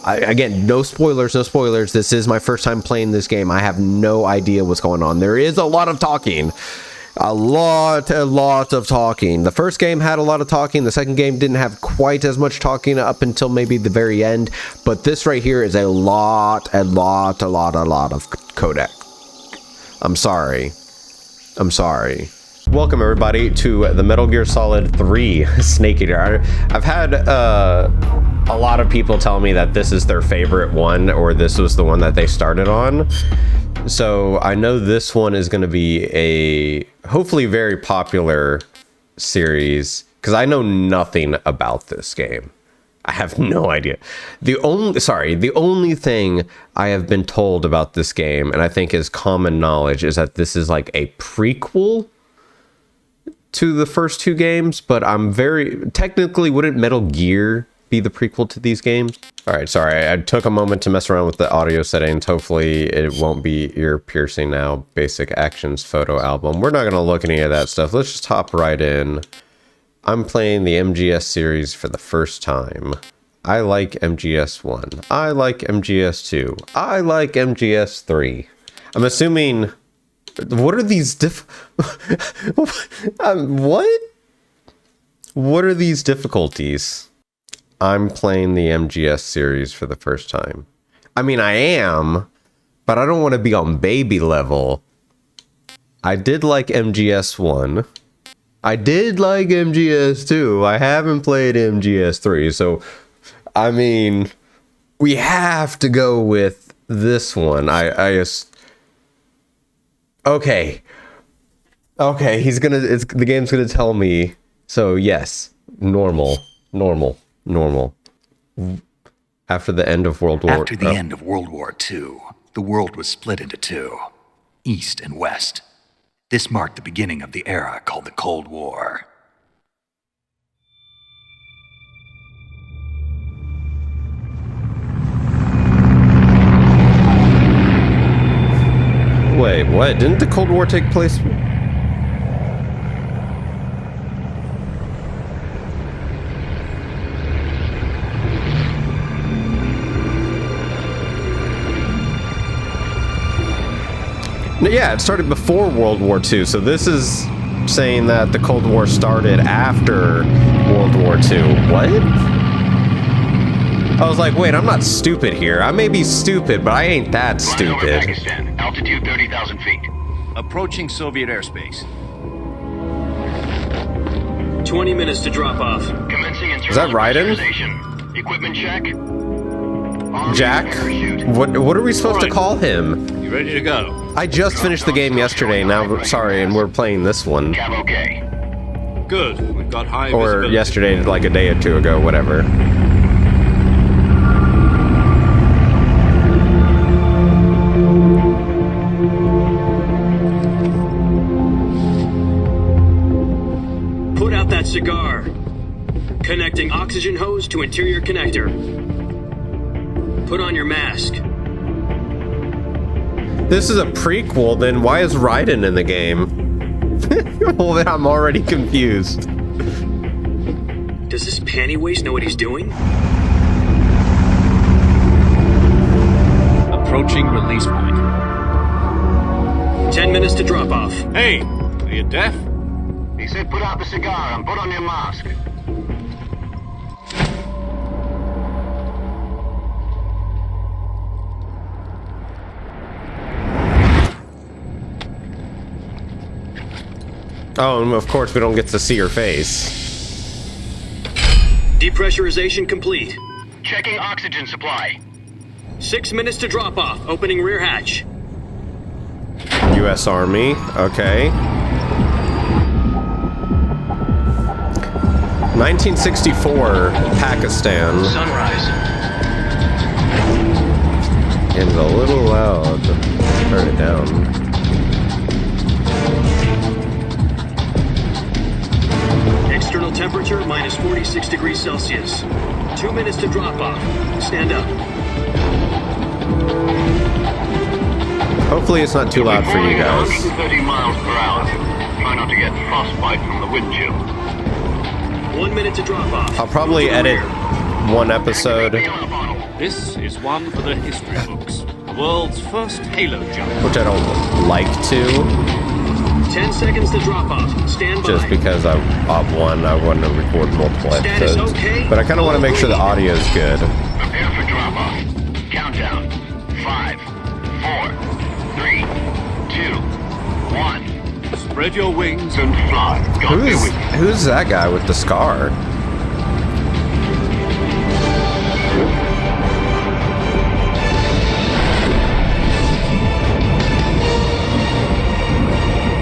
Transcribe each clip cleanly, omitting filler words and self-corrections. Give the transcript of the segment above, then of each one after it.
Again, no spoilers, no spoilers. This is my first time playing this game. I have no idea what's going on. There is a lot of talking. A lot of talking. The first game had a lot of talking. The second game didn't have quite as much talking up until maybe the very end. But this right here is a lot of codec. I'm sorry. Welcome everybody to the Metal Gear Solid 3 Snake Eater. I've had a lot of people tell me that this is their favorite one, or this was the one that they started on. So I know this one is going to be a hopefully very popular series, because I know nothing about this game. I have no idea. The only thing I have been told about this game, and I think is common knowledge, is that this is like a prequel to the first two games, but technically, wouldn't Metal Gear be the prequel to these games? All right, sorry, I took a moment to mess around with the audio settings. Hopefully it won't be ear piercing now. Basic Actions photo album. We're not gonna look at any of that stuff. Let's just hop right in. I'm playing the MGS series for the first time. I like MGS 1. I like MGS 2. I like MGS 3. I'm assuming... What are these what? What are these difficulties? I'm playing the MGS series for the first time. I mean, I am, but I don't want to be on baby level. I did like MGS 1. I did like MGS 2. I haven't played MGS 3, so I mean, we have to go with this one. Okay, the game's gonna tell me. So yes, normal. After the end of World War II. After the end of World War II, the world was split into two, East and West. This marked the beginning of the era called the Cold War. Wait, what? Didn't the Cold War take place? Yeah, it started before World War II, so this is saying that the Cold War started after World War II. What? I was like, wait, I'm not stupid here. I may be stupid, but I ain't that stupid. Pakistan, altitude 30,000 feet. Approaching Soviet airspace. 20 minutes to drop off. Commencing internal Is that Raiden? Equipment check. Jack? What are we supposed to call him? You ready to go? I just finished the game yesterday, and we're playing this one. Cab okay. Good. We've got high Or visibility. yesterday, like a day or two ago, whatever. Put out that cigar. Connecting oxygen hose to interior connector. Put on your mask. This is a prequel, then why is Raiden in the game? Well, then I'm already confused. Does this panty waste know what he's doing? Approaching release point. 10 minutes to drop off. Hey, are you deaf? He said put out the cigar and put on your mask. Oh, and of course we don't get to see her face. Depressurization complete. Checking oxygen supply. 6 minutes to drop off. Opening rear hatch. U.S. Army, okay. 1964, Pakistan. Sunrise. And a little loud. Turn it down. External temperature minus 46 degrees Celsius. 2 minutes to drop off. Stand up. Hopefully it's not too loud for you guys. 130 miles per hour. Try not to get frostbite from the wind chill. 1 minute to drop off. I'll probably edit one episode Activate the alarm bottle. This is one for the history books. The world's first Halo jump. Which I don't like to, 10 seconds to drop off. Stand by. just because I want to record multiple Status episodes. okay? But I kind of want to make sure the audio is good. Prepare for drop-off. Countdown. 5, 4, 3, 2, 1. Spread your wings And fly. God be with you. Who's that guy with the scar?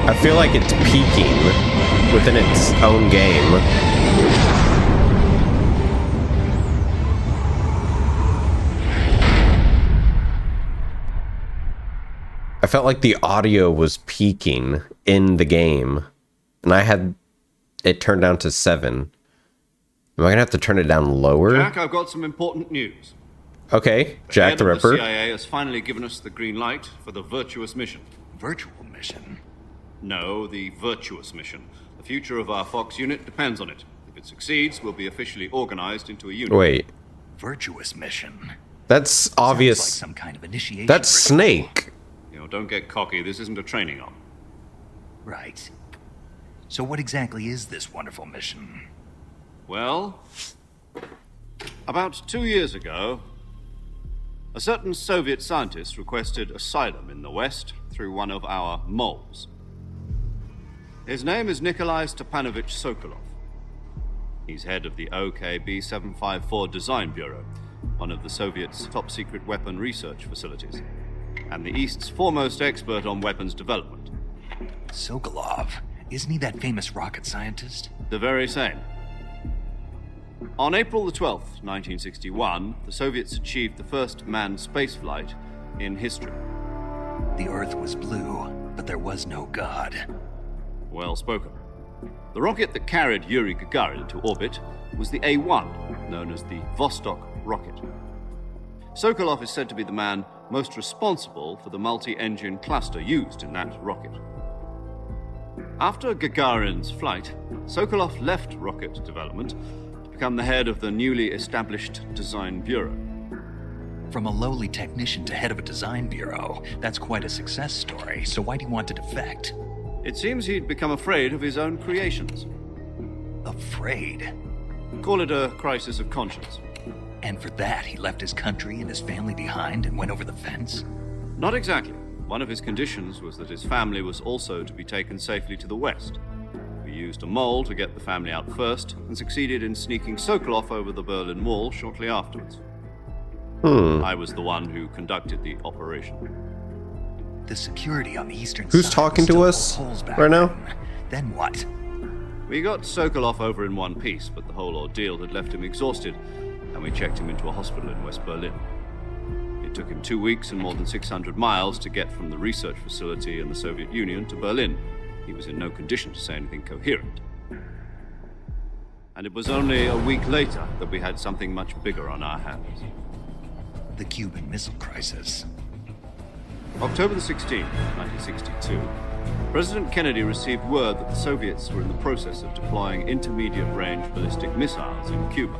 I feel like it's peaking within its own game. I felt like the audio was peaking in the game, and I had it turned down to 7. Am I gonna have to turn it down lower? Jack, I've got some important news. Okay, Jack Head the of Ripper. CIA has finally given us the green light for the Virtuous mission. Virtual mission? No, the Virtuous mission. The future of our Fox unit depends on it. If it succeeds, we'll be officially organized into a unit. Wait, Virtuous mission? that's Sounds obvious. like some kind of initiation. That's ritual. Snake. You know, don't get cocky. This isn't a training op. Right. So what exactly is this wonderful mission? Well, about 2 years ago, a certain Soviet scientist requested asylum in the West through one of our moles. His name is Nikolai Stepanovich Sokolov. He's head of the OKB-754 Design Bureau, one of the Soviets' top-secret weapon research facilities, and the East's foremost expert on weapons development. Sokolov. Isn't he that famous rocket scientist? The very same. On April the 12th, 1961, the Soviets achieved the first manned spaceflight in history. The Earth was blue, but there was no God. Well spoken. The rocket that carried Yuri Gagarin into orbit was the A-1, known as the Vostok rocket. Sokolov is said to be the man most responsible for the multi-engine cluster used in that rocket. After Gagarin's flight, Sokolov left rocket development to become the head of the newly established Design Bureau. From a lowly technician to head of a design bureau, that's quite a success story. So why do you want to defect? It seems he'd become afraid of his own creations. Afraid. Call it a crisis of conscience. And for that, he left his country and his family behind and went over the fence? Not exactly. One of his conditions was that his family was also to be taken safely to the west. We used a mole to get the family out first and succeeded in sneaking Sokolov over the Berlin Wall shortly afterwards. I was the one who conducted the operation. The security on the eastern Who's side talking was to still us full of holes back right now? Then what? We got Sokolov over in one piece, but the whole ordeal had left him exhausted, and we checked him into a hospital in West Berlin. It took him 2 weeks and more than 600 miles to get from the research facility in the Soviet Union to Berlin. He was in no condition to say anything coherent. And it was only a week later that we had something much bigger on our hands. The Cuban Missile Crisis. October the 16th, 1962, President Kennedy received word that the Soviets were in the process of deploying intermediate-range ballistic missiles in Cuba.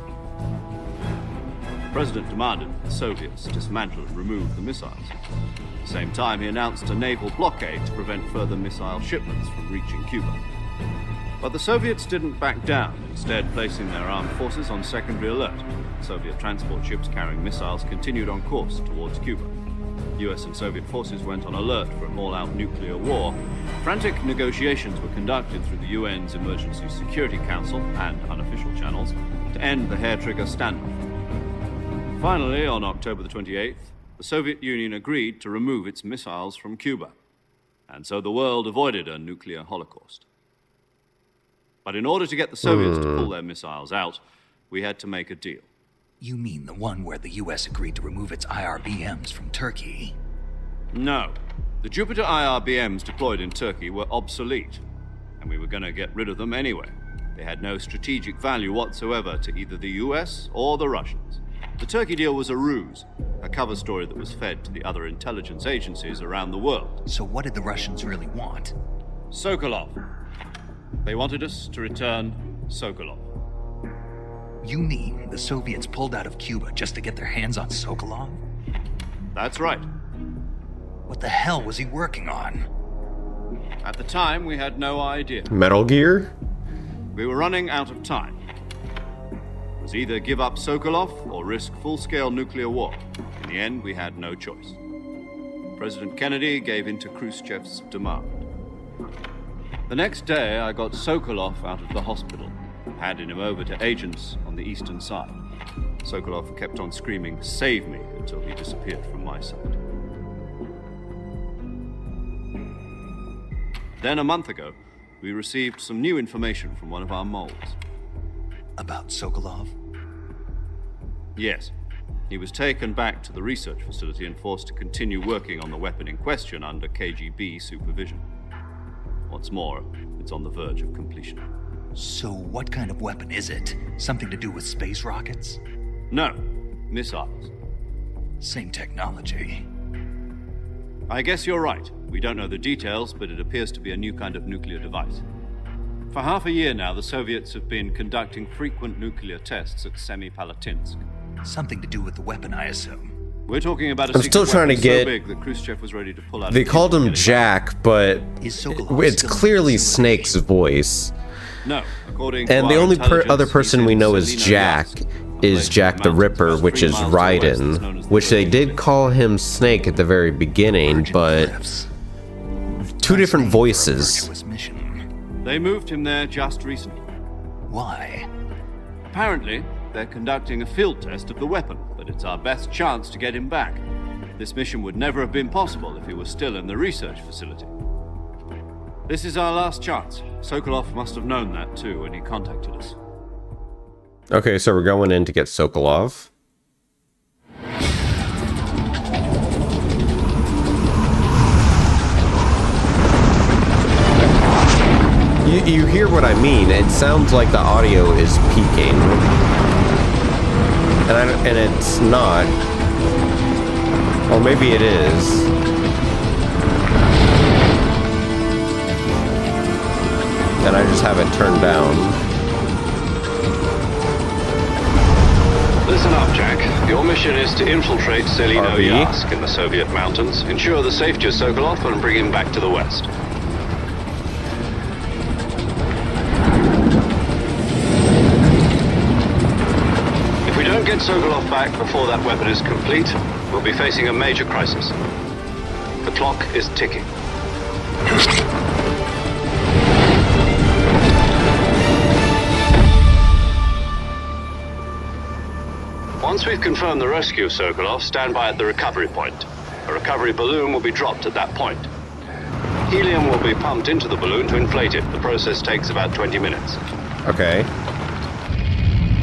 The President demanded that the Soviets dismantle and remove the missiles. At the same time, he announced a naval blockade to prevent further missile shipments from reaching Cuba. But the Soviets didn't back down, instead placing their armed forces on secondary alert. Soviet transport ships carrying missiles continued on course towards Cuba. US and Soviet forces went on alert for an all-out nuclear war. Frantic negotiations were conducted through the UN's Emergency Security Council and unofficial channels to end the hair-trigger standoff. Finally, on October the 28th, the Soviet Union agreed to remove its missiles from Cuba. And so the world avoided a nuclear holocaust. But in order to get the Soviets to pull their missiles out, we had to make a deal. You mean the one where the US agreed to remove its IRBMs from Turkey? No. The Jupiter IRBMs deployed in Turkey were obsolete, and we were going to get rid of them anyway. They had no strategic value whatsoever to either the US or the Russians. The Turkey deal was a ruse, a cover story that was fed to the other intelligence agencies around the world. So what did the Russians really want? Sokolov. They wanted us to return Sokolov. You mean the Soviets pulled out of Cuba just to get their hands on Sokolov? That's right. What the hell was he working on? At the time, we had no idea. Metal Gear? We were running out of time. It was either give up Sokolov or risk full-scale nuclear war. In the end, we had no choice. President Kennedy gave in to Khrushchev's demand. The next day, I got Sokolov out of the hospital, handed him over to agents on the eastern side. Sokolov kept on screaming, "Save me," until he disappeared from my sight. Then a month ago, we received some new information from one of our moles. About Sokolov? Yes. He was taken back to the research facility and forced to continue working on the weapon in question under KGB supervision. What's more, it's on the verge of completion. So what kind of weapon is it? Something to do with space rockets? No, missiles. Same technology. I guess you're right. We don't know the details, but it appears to be a new kind of nuclear device. For half a year now, the Soviets have been conducting frequent nuclear tests at Semipalatinsk. Something to do with the weapon, I assume. We're talking about a I'm secret still trying to weapon get- so big that Khrushchev was ready to pull out. They a called kid him to get it Jack, but Is Sokolov it's still in clearly the facility? Snake's voice. back. No, according to And the our only intelligence, other he's person we in know is Selino Jack Yask, a is place Jack in the mountains Ripper, just which 3 is miles to the west that's known Raiden, as the which they Virgin did Cliffs. call him Snake at the very beginning, Virgin but Cliffs. two different Nice name for a voices. virtuous mission. They moved him there just recently. Why? Apparently, they're conducting a field test of the weapon, but it's our best chance to get him back. This mission would never have been possible if he was still in the research facility. This is our last chance. Sokolov must have known that too when he contacted us. Okay, so we're going in to get Sokolov. You hear what I mean? It sounds like the audio is peaking, and it's not, or maybe it is. And I just have it turned down. Listen up, Jack. Your mission is to infiltrate Selino RB. Yask in the Soviet mountains, ensure the safety of Sokolov, and bring him back to the West. If we don't get Sokolov back before that weapon is complete, we'll be facing a major crisis. The clock is ticking. Once we've confirmed the rescue of Sokolov, stand by at the recovery point. A recovery balloon will be dropped at that point. Helium will be pumped into the balloon to inflate it. The process takes about 20 minutes. Okay.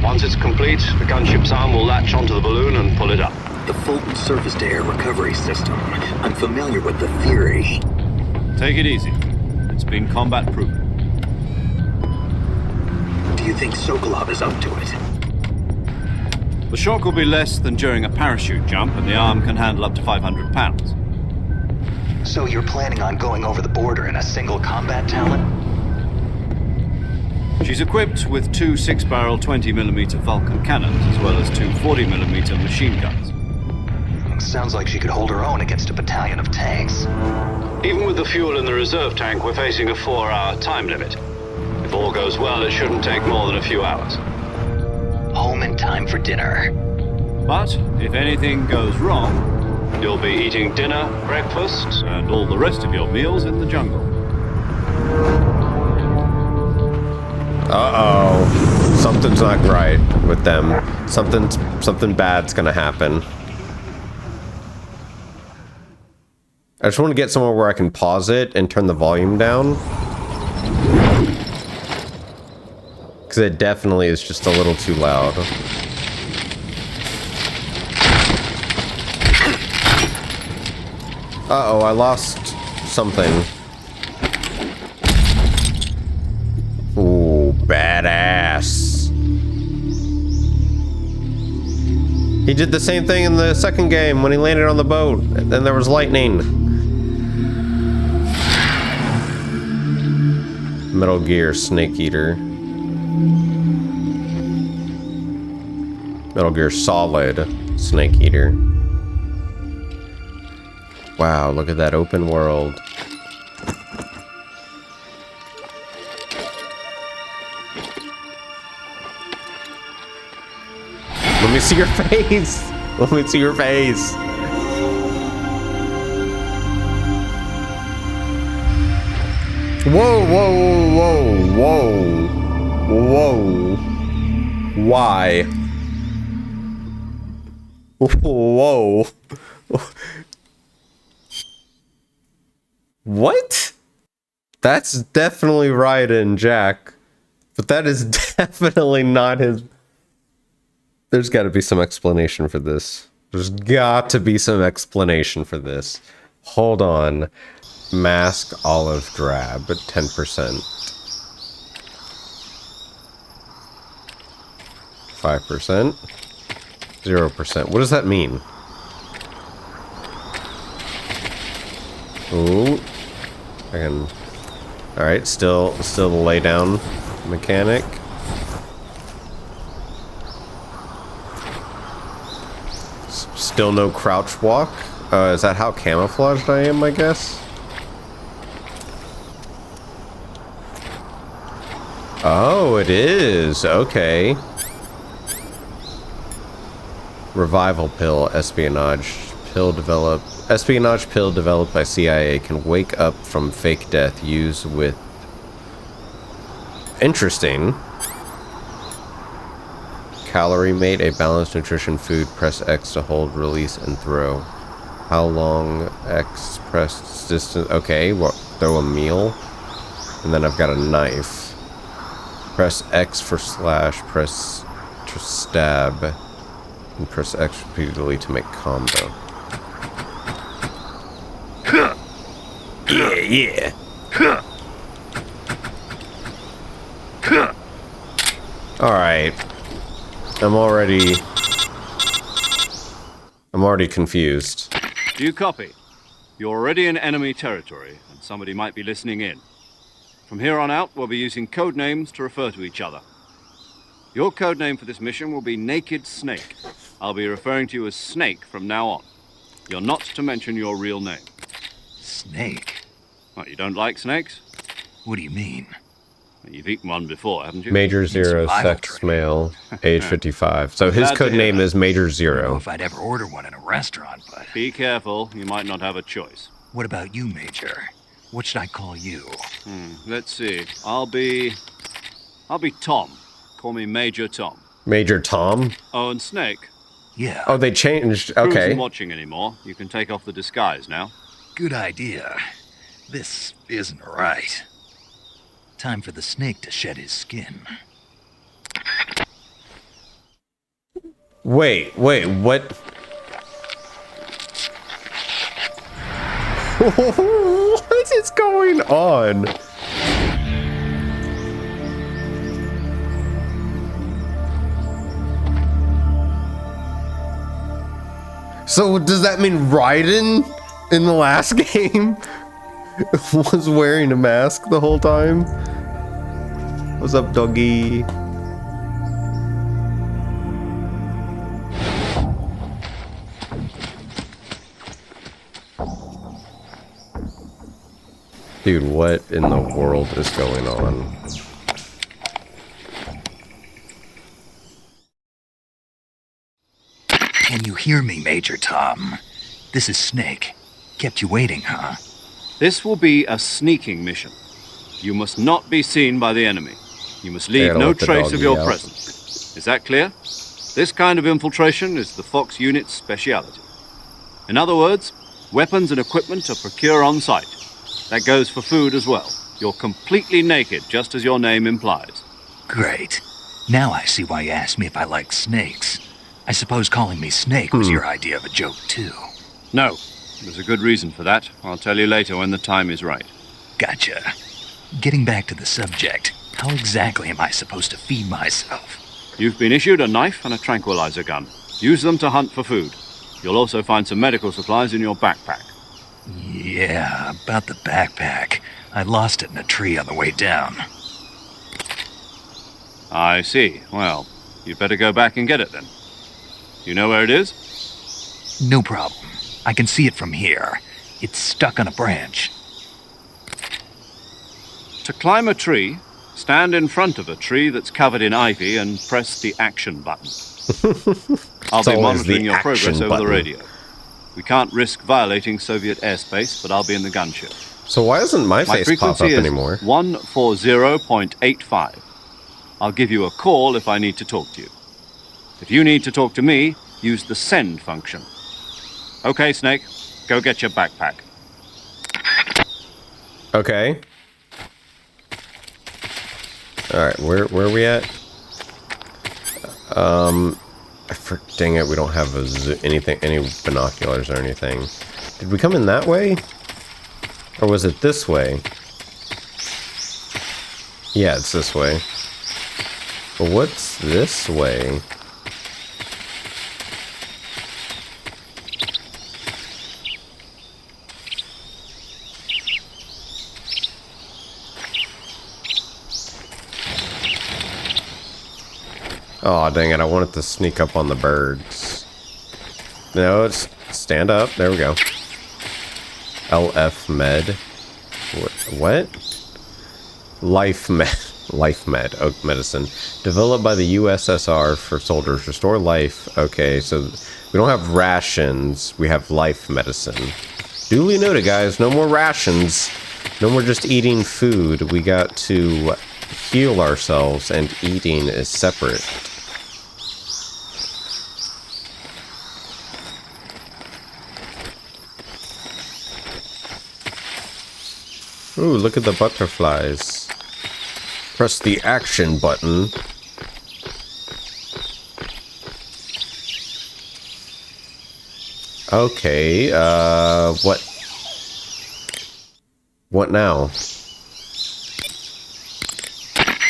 Once it's complete, the gunship's arm will latch onto the balloon and pull it up. The Fulton surface-to-air recovery system. I'm familiar with the theory. Take it easy. It's been combat proven. Do you think Sokolov is up to it? The shock will be less than during a parachute jump, and the arm can handle up to 500 pounds. So you're planning on going over the border in a single combat talent? She's equipped with 2 6-barrel 20mm Vulcan cannons, as well as 2 40mm machine guns. Sounds like she could hold her own against a battalion of tanks. Even with the fuel in the reserve tank, we're facing a 4-hour time limit. If all goes well, it shouldn't take more than a few hours. Home in time for dinner. But if anything goes wrong, You'll be eating dinner, breakfast, and all the rest of your meals in the jungle. Uh-oh. Something's not right with them. Something bad's gonna happen. I just want to get somewhere where I can pause it and turn the volume down. Because it definitely is just a little too loud. Uh-oh, I lost something. Ooh, badass. He did the same thing in the second game when he landed on the boat, and then there was lightning. Metal Gear Snake Eater. Metal Gear Solid Snake Eater. Wow, look at that open world. Let me see your face. Let me see your face. Whoa, whoa, whoa, whoa, whoa. Why? Whoa. What? That's definitely Raiden, Jack. But that is definitely not his... There's got to be some explanation for this. There's got to be some explanation for this. Hold on. Mask olive drab at 10%. 5%. 0%. What does that mean? Ooh. I can... Alright, still the lay down mechanic. Still no crouch walk? Is that how camouflaged I am, I guess? Oh, it is. Okay. Revival pill, espionage pill developed by CIA can wake up from fake death used with... Interesting. Calorie mate, a balanced nutrition food. Press X to hold, release, and throw. How long? X, press distance. Okay, what? Throw a meal. And then I've got a knife. Press X for slash, press to stab. And press X repeatedly to make combo. Yeah. Alright. I'm already confused. Do you copy? You're already in enemy territory, and somebody might be listening in. From here on out, we'll be using code names to refer to each other. Your code name for this mission will be Naked Snake. I'll be referring to you as Snake from now on. You're not to mention your real name. Snake? What, you don't like snakes? What do you mean? You've eaten one before, haven't you? Major Zero, sex male, age 55. So his code name is Major I don't know Zero. if I'd ever order one in a restaurant, but... Be careful, you might not have a choice. What about you, Major? What should I call you? Let's see. I'll be Tom. Call me Major Tom. Major Tom? Oh, and Snake. Yeah. Oh, they changed. Crew Okay. isn't watching anymore. You can take off the disguise now. Good idea. This isn't right. Time for the snake to shed his skin. Wait, what? What is going on? So does that mean Raiden in the last game was wearing a mask the whole time? What's up, doggy? Dude, what in the world is going on? Can you hear me, Major Tom? This is Snake. Kept you waiting, huh? This will be a sneaking mission. You must not be seen by the enemy. You must leave Gotta no let the trace doggy of your out. presence. Is that clear? This kind of infiltration is the Fox unit's speciality. In other words, weapons and equipment are procured on site. That goes for food as well. You're completely naked, just as your name implies. Great. Now I see why you asked me if I like snakes. I suppose calling me Snake was your idea of a joke, too. No, there's a good reason for that. I'll tell you later when the time is right. Gotcha. Getting back to the subject, how exactly am I supposed to feed myself? You've been issued a knife and a tranquilizer gun. Use them to hunt for food. You'll also find some medical supplies in your backpack. Yeah, about the backpack. I lost it in a tree on the way down. I see. Well, you'd better go back and get it then. You know where it is? No problem. I can see it from here. It's stuck on a branch. To climb a tree, stand in front of a tree that's covered in ivy and press the action button. I'll be monitoring your progress over the radio. We can't risk violating Soviet airspace, but I'll be in the gunship. So why doesn't my face pop frequency up is anymore? 140.85. I'll give you a call if I need to talk to you. If you need to talk to me, use the send function. Okay, Snake, go get your backpack. Okay. Alright, where are we at? Dang it, we don't have any binoculars or anything. Did we come in that way? Or was it this way? Yeah, it's this way. But what's this way? Oh, dang it. I wanted to sneak up on the birds. No, it's stand up. There we go. LF Med. What? Life Med. Life Med. Oak medicine. Developed by the USSR for soldiers. Restore life. Okay, so we don't have rations. We have life medicine. Duly noted, guys. No more rations. No more just eating food. We got to heal ourselves, and eating is separate. Ooh, look at the butterflies. Press the action button. Okay, what now?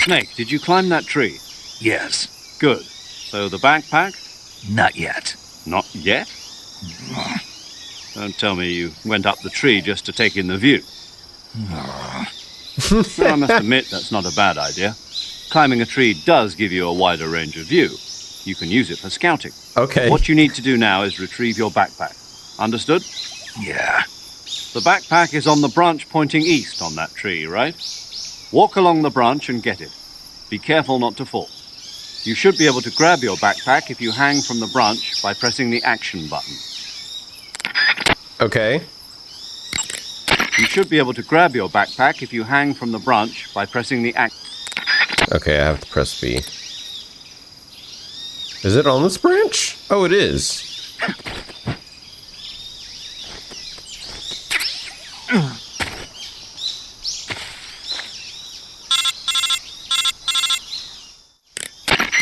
Snake, did you climb that tree? Yes. Good. So the backpack? Not yet. Not yet? Don't tell me you went up the tree just to take in the view. Well, I must admit that's not a bad idea. Climbing a tree does give you a wider range of view. You can use it for scouting. Okay. What you need to do now is retrieve your backpack. Understood? Yeah. The backpack is on the branch pointing east on that tree, right? Walk along the branch and get it. Be careful not to fall. You should be able to grab your backpack if you hang from the branch by pressing the action button. Okay. You should be able to grab your backpack if you hang from the branch by pressing the Okay, I have to press B. Is it on this branch? Oh, it is.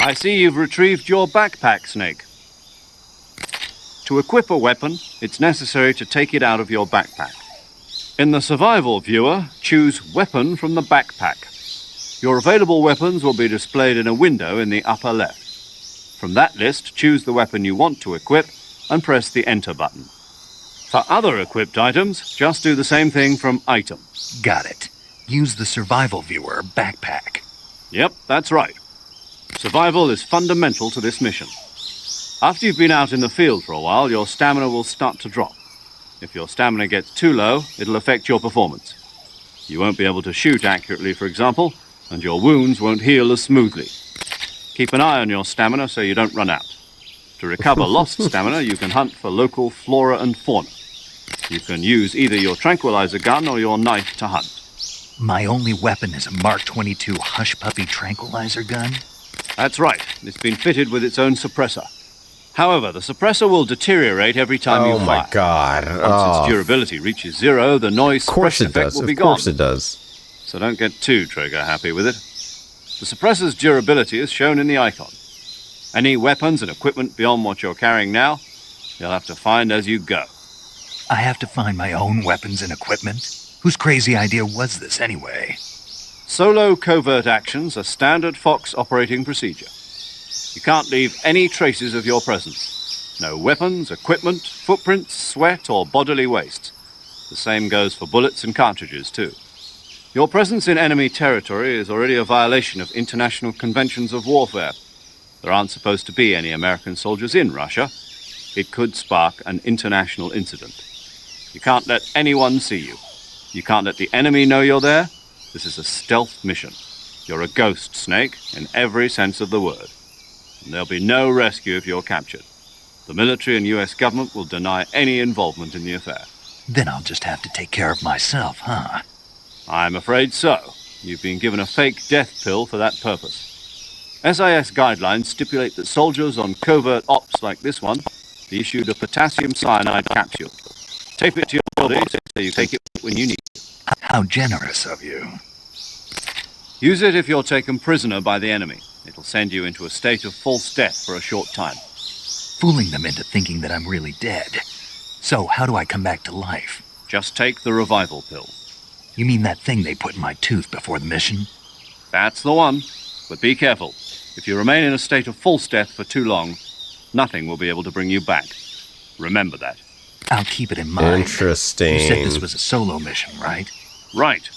I see you've retrieved your backpack, Snake. To equip a weapon, it's necessary to take it out of your backpack. In the survival viewer, choose Weapon from the backpack. Your available weapons will be displayed in a window in the upper left. From that list, choose the weapon you want to equip and press the Enter button. For other equipped items, just do the same thing from Item. Got it. Use the survival viewer backpack. Yep, that's right. Survival is fundamental to this mission. After you've been out in the field for a while, your stamina will start to drop. If your stamina gets too low, it'll affect your performance. You won't be able to shoot accurately, for example, and your wounds won't heal as smoothly. Keep an eye on your stamina so you don't run out. To recover lost stamina, you can hunt for local flora and fauna. You can use either your tranquilizer gun or your knife to hunt. My only weapon is a Mark 22 Hush Puppy tranquilizer gun? That's right. It's been fitted with its own suppressor. However, the suppressor will deteriorate every time you fire. Oh my god. Once its durability reaches zero, the noise suppression effect will be gone. Of course it does. So don't get too trigger happy with it. The suppressor's durability is shown in the icon. Any weapons and equipment beyond what you're carrying now, you'll have to find as you go. I have to find my own weapons and equipment? Whose crazy idea was this anyway? Solo covert actions are standard Fox operating procedure. You can't leave any traces of your presence. No weapons, equipment, footprints, sweat, or bodily waste. The same goes for bullets and cartridges, too. Your presence in enemy territory is already a violation of international conventions of warfare. There aren't supposed to be any American soldiers in Russia. It could spark an international incident. You can't let anyone see you. You can't let the enemy know you're there. This is a stealth mission. You're a ghost, Snake, in every sense of the word. And there'll be no rescue if you're captured. The military and US government will deny any involvement in the affair. Then I'll just have to take care of myself, huh? I'm afraid so. You've been given a fake death pill for that purpose. SIS guidelines stipulate that soldiers on covert ops like this one be issued a potassium cyanide capsule. Tape it to your body so you take it when you need it. How generous of you. Use it if you're taken prisoner by the enemy. It'll send you into a state of false death for a short time. Fooling them into thinking that I'm really dead. So, how do I come back to life? Just take the revival pill. You mean that thing they put in my tooth before the mission? That's the one. But be careful. If you remain in a state of false death for too long, nothing will be able to bring you back. Remember that. I'll keep it in mind. Interesting. You said this was a solo mission, right? Right.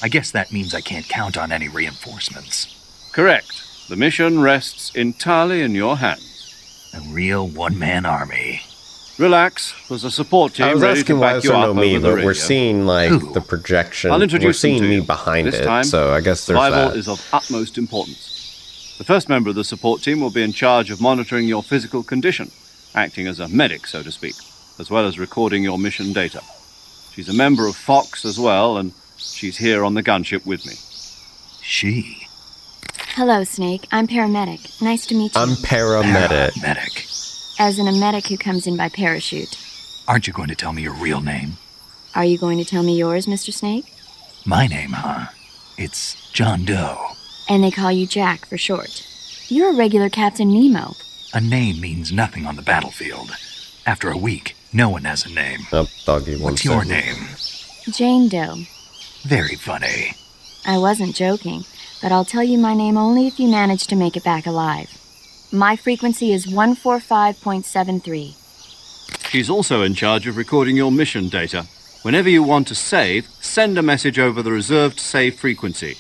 I guess that means I can't count on any reinforcements. Correct. The mission rests entirely in your hands. A real one-man army. Relax. There's a support team I was ready asking to why back it's you up no me, over the but radio. we're seeing like Who? the projection. I'll We're introduce them seeing to me you. behind This it, time, so I guess there's survival that. is of utmost importance. The first member of the support team will be in charge of monitoring your physical condition, acting as a medic, so to speak, as well as recording your mission data. She's a member of Fox as well, and she's here on the gunship with me. She? Hello, Snake. I'm paramedic. Nice to meet you. I'm paramedic. Medic. As in a medic who comes in by parachute. Aren't you going to tell me your real name? Are you going to tell me yours, Mr. Snake? My name, huh? It's John Doe. And they call you Jack for short. You're a regular Captain Nemo. A name means nothing on the battlefield. After a week, no one has a name. Oh, doggy, one What's your second. name? Jane Doe. Very funny. I wasn't joking, but I'll tell you my name only if you manage to make it back alive. My frequency is 145.73. She's also in charge of recording your mission data. Whenever you want to save, send a message over the reserved save frequency,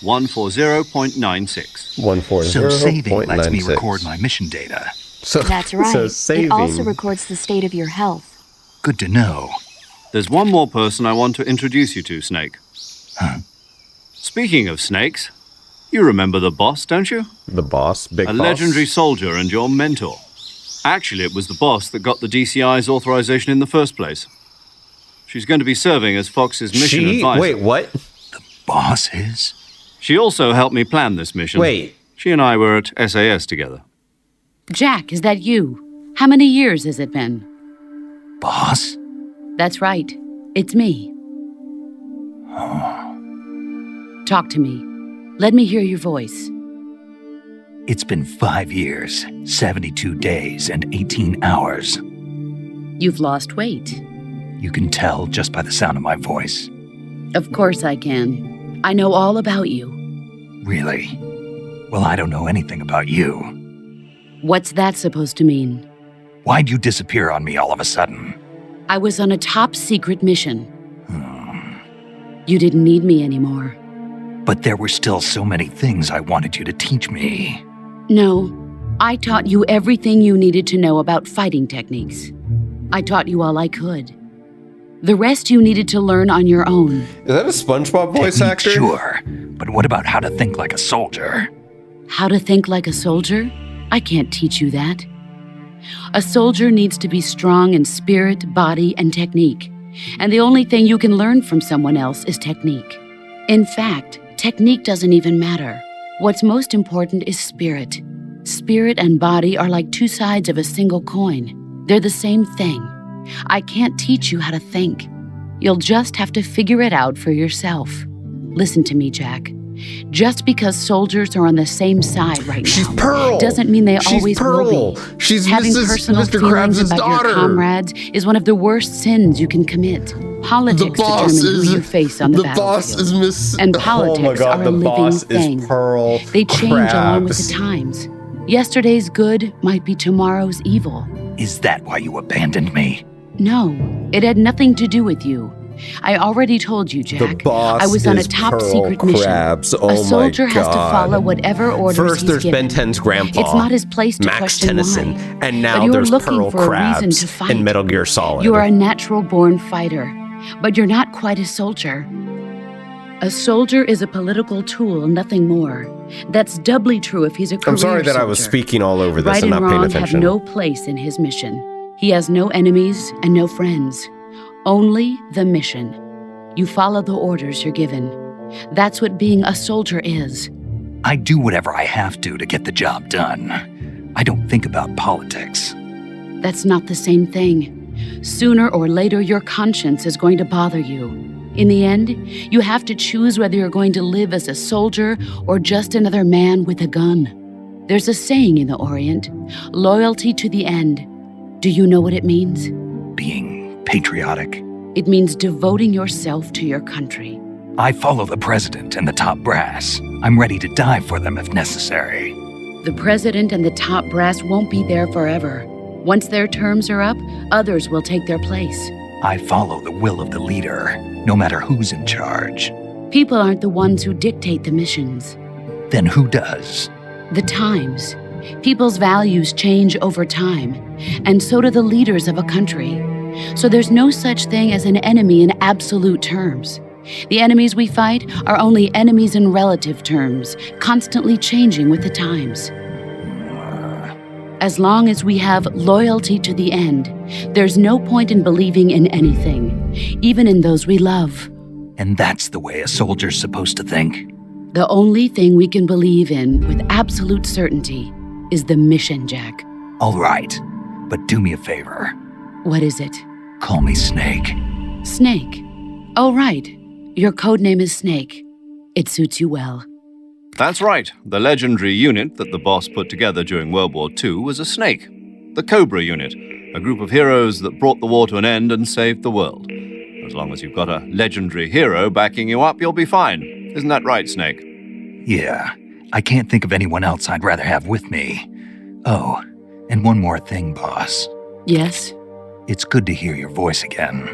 140.96. 140.96. So saving lets me record my mission data. So, That's right. So saving. It also records the state of your health. Good to know. There's one more person I want to introduce you to, Snake. Huh? Speaking of snakes, you remember the boss, don't you? The boss, big A boss. legendary soldier and your mentor. Actually, it was the boss that got the DCI's authorization in the first place. She's going to be serving as Fox's mission advisor. Wait, what? Boss is? She also helped me plan this mission. Wait. She and I were at SAS together. Jack, is that you? How many years has it been? Boss? That's right. It's me. Talk to me. Let me hear your voice. It's been 5 years, 72 days, and 18 hours. You've lost weight. You can tell just by the sound of my voice. Of course I can. I know all about you. Really? Well, I don't know anything about you. What's that supposed to mean? Why'd you disappear on me all of a sudden? I was on a top-secret mission. You didn't need me anymore. But there were still so many things I wanted you to teach me. No, I taught you everything you needed to know about fighting techniques. I taught you all I could. The rest you needed to learn on your own. Is that a SpongeBob voice Technique, actor? Sure, but what about how to think like a soldier? How to think like a soldier? I can't teach you that. A soldier needs to be strong in spirit, body, and technique. And the only thing you can learn from someone else is technique. In fact, technique doesn't even matter. What's most important is spirit. Spirit and body are like two sides of a single coin. They're the same thing. I can't teach you how to think. You'll just have to figure it out for yourself. Listen to me, Jack. Just because soldiers are on the same side right She's now Pearl. doesn't mean they She's always Pearl. will be. She's Having Mrs. personal Mr. feelings Krabs' about daughter. your comrades is one of the worst sins you can commit. Politics determine who you face on the battlefield. boss is Miss. And Oh my politics God, are a the living boss thing. is Pearl. They change along with Krabs. the times. Yesterday's good might be tomorrow's evil. Is that why you abandoned me? No, it had nothing to do with you. I already told you, Jack. The boss I was on a is top Pearl secret mission. Krabs. Oh a soldier my has to God. follow whatever orders First, he's there's given. Ben 10's grandpa, It's not his place to Max question Tennyson, why. and But now you're there's looking Pearl for a reason to Krabs fight. in Metal Gear Solid. You are a natural-born fighter, but you're not quite a soldier. A soldier is a political tool, nothing more. That's doubly true if he's a career I'm sorry that I was soldier. speaking all over this Right and and not paying wrong attention. have no place in his mission. He has no enemies and no friends. Only the mission. You follow the orders you're given. That's what being a soldier is. I do whatever I have to get the job done. I don't think about politics. That's not the same thing. Sooner or later, your conscience is going to bother you. In the end, you have to choose whether you're going to live as a soldier or just another man with a gun. There's a saying in the Orient, loyalty to the end. Do you know what it means? Being patriotic. It means devoting yourself to your country. I follow the president and the top brass. I'm ready to die for them if necessary. The president and the top brass won't be there forever. Once their terms are up, others will take their place. I follow the will of the leader, no matter who's in charge. People aren't the ones who dictate the missions. Then who does? The times. People's values change over time, and so do the leaders of a country. So there's no such thing as an enemy in absolute terms. The enemies we fight are only enemies in relative terms, constantly changing with the times. As long as we have loyalty to the end, there's no point in believing in anything, even in those we love. And that's the way a soldier's supposed to think? The only thing we can believe in with absolute certainty is the mission, Jack. All right, but do me a favor. What is it? Call me Snake. Snake. Oh, right. Your code name is Snake. It suits you well. That's right. The legendary unit that the boss put together during World War II was a snake. The Cobra unit, a group of heroes that brought the war to an end and saved the world. As long as you've got a legendary hero backing you up, you'll be fine. Isn't that right, Snake? Yeah, I can't think of anyone else I'd rather have with me. Oh, and one more thing, boss. Yes? It's good to hear your voice again.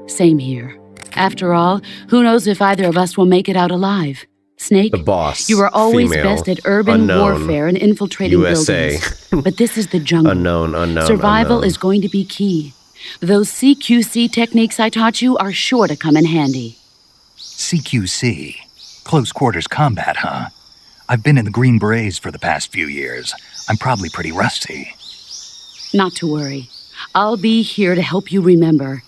Same here. After all, who knows if either of us will make it out alive? Snake, The boss. you are always female, best at urban unknown, warfare and infiltrating USA. buildings. But this is the jungle. Unknown. Survival unknown. is going to be key. Those CQC techniques I taught you are sure to come in handy. CQC. Close quarters combat, huh? I've been in the Green Berets for the past few years. I'm probably pretty rusty. Not to worry. I'll be here to help you remember.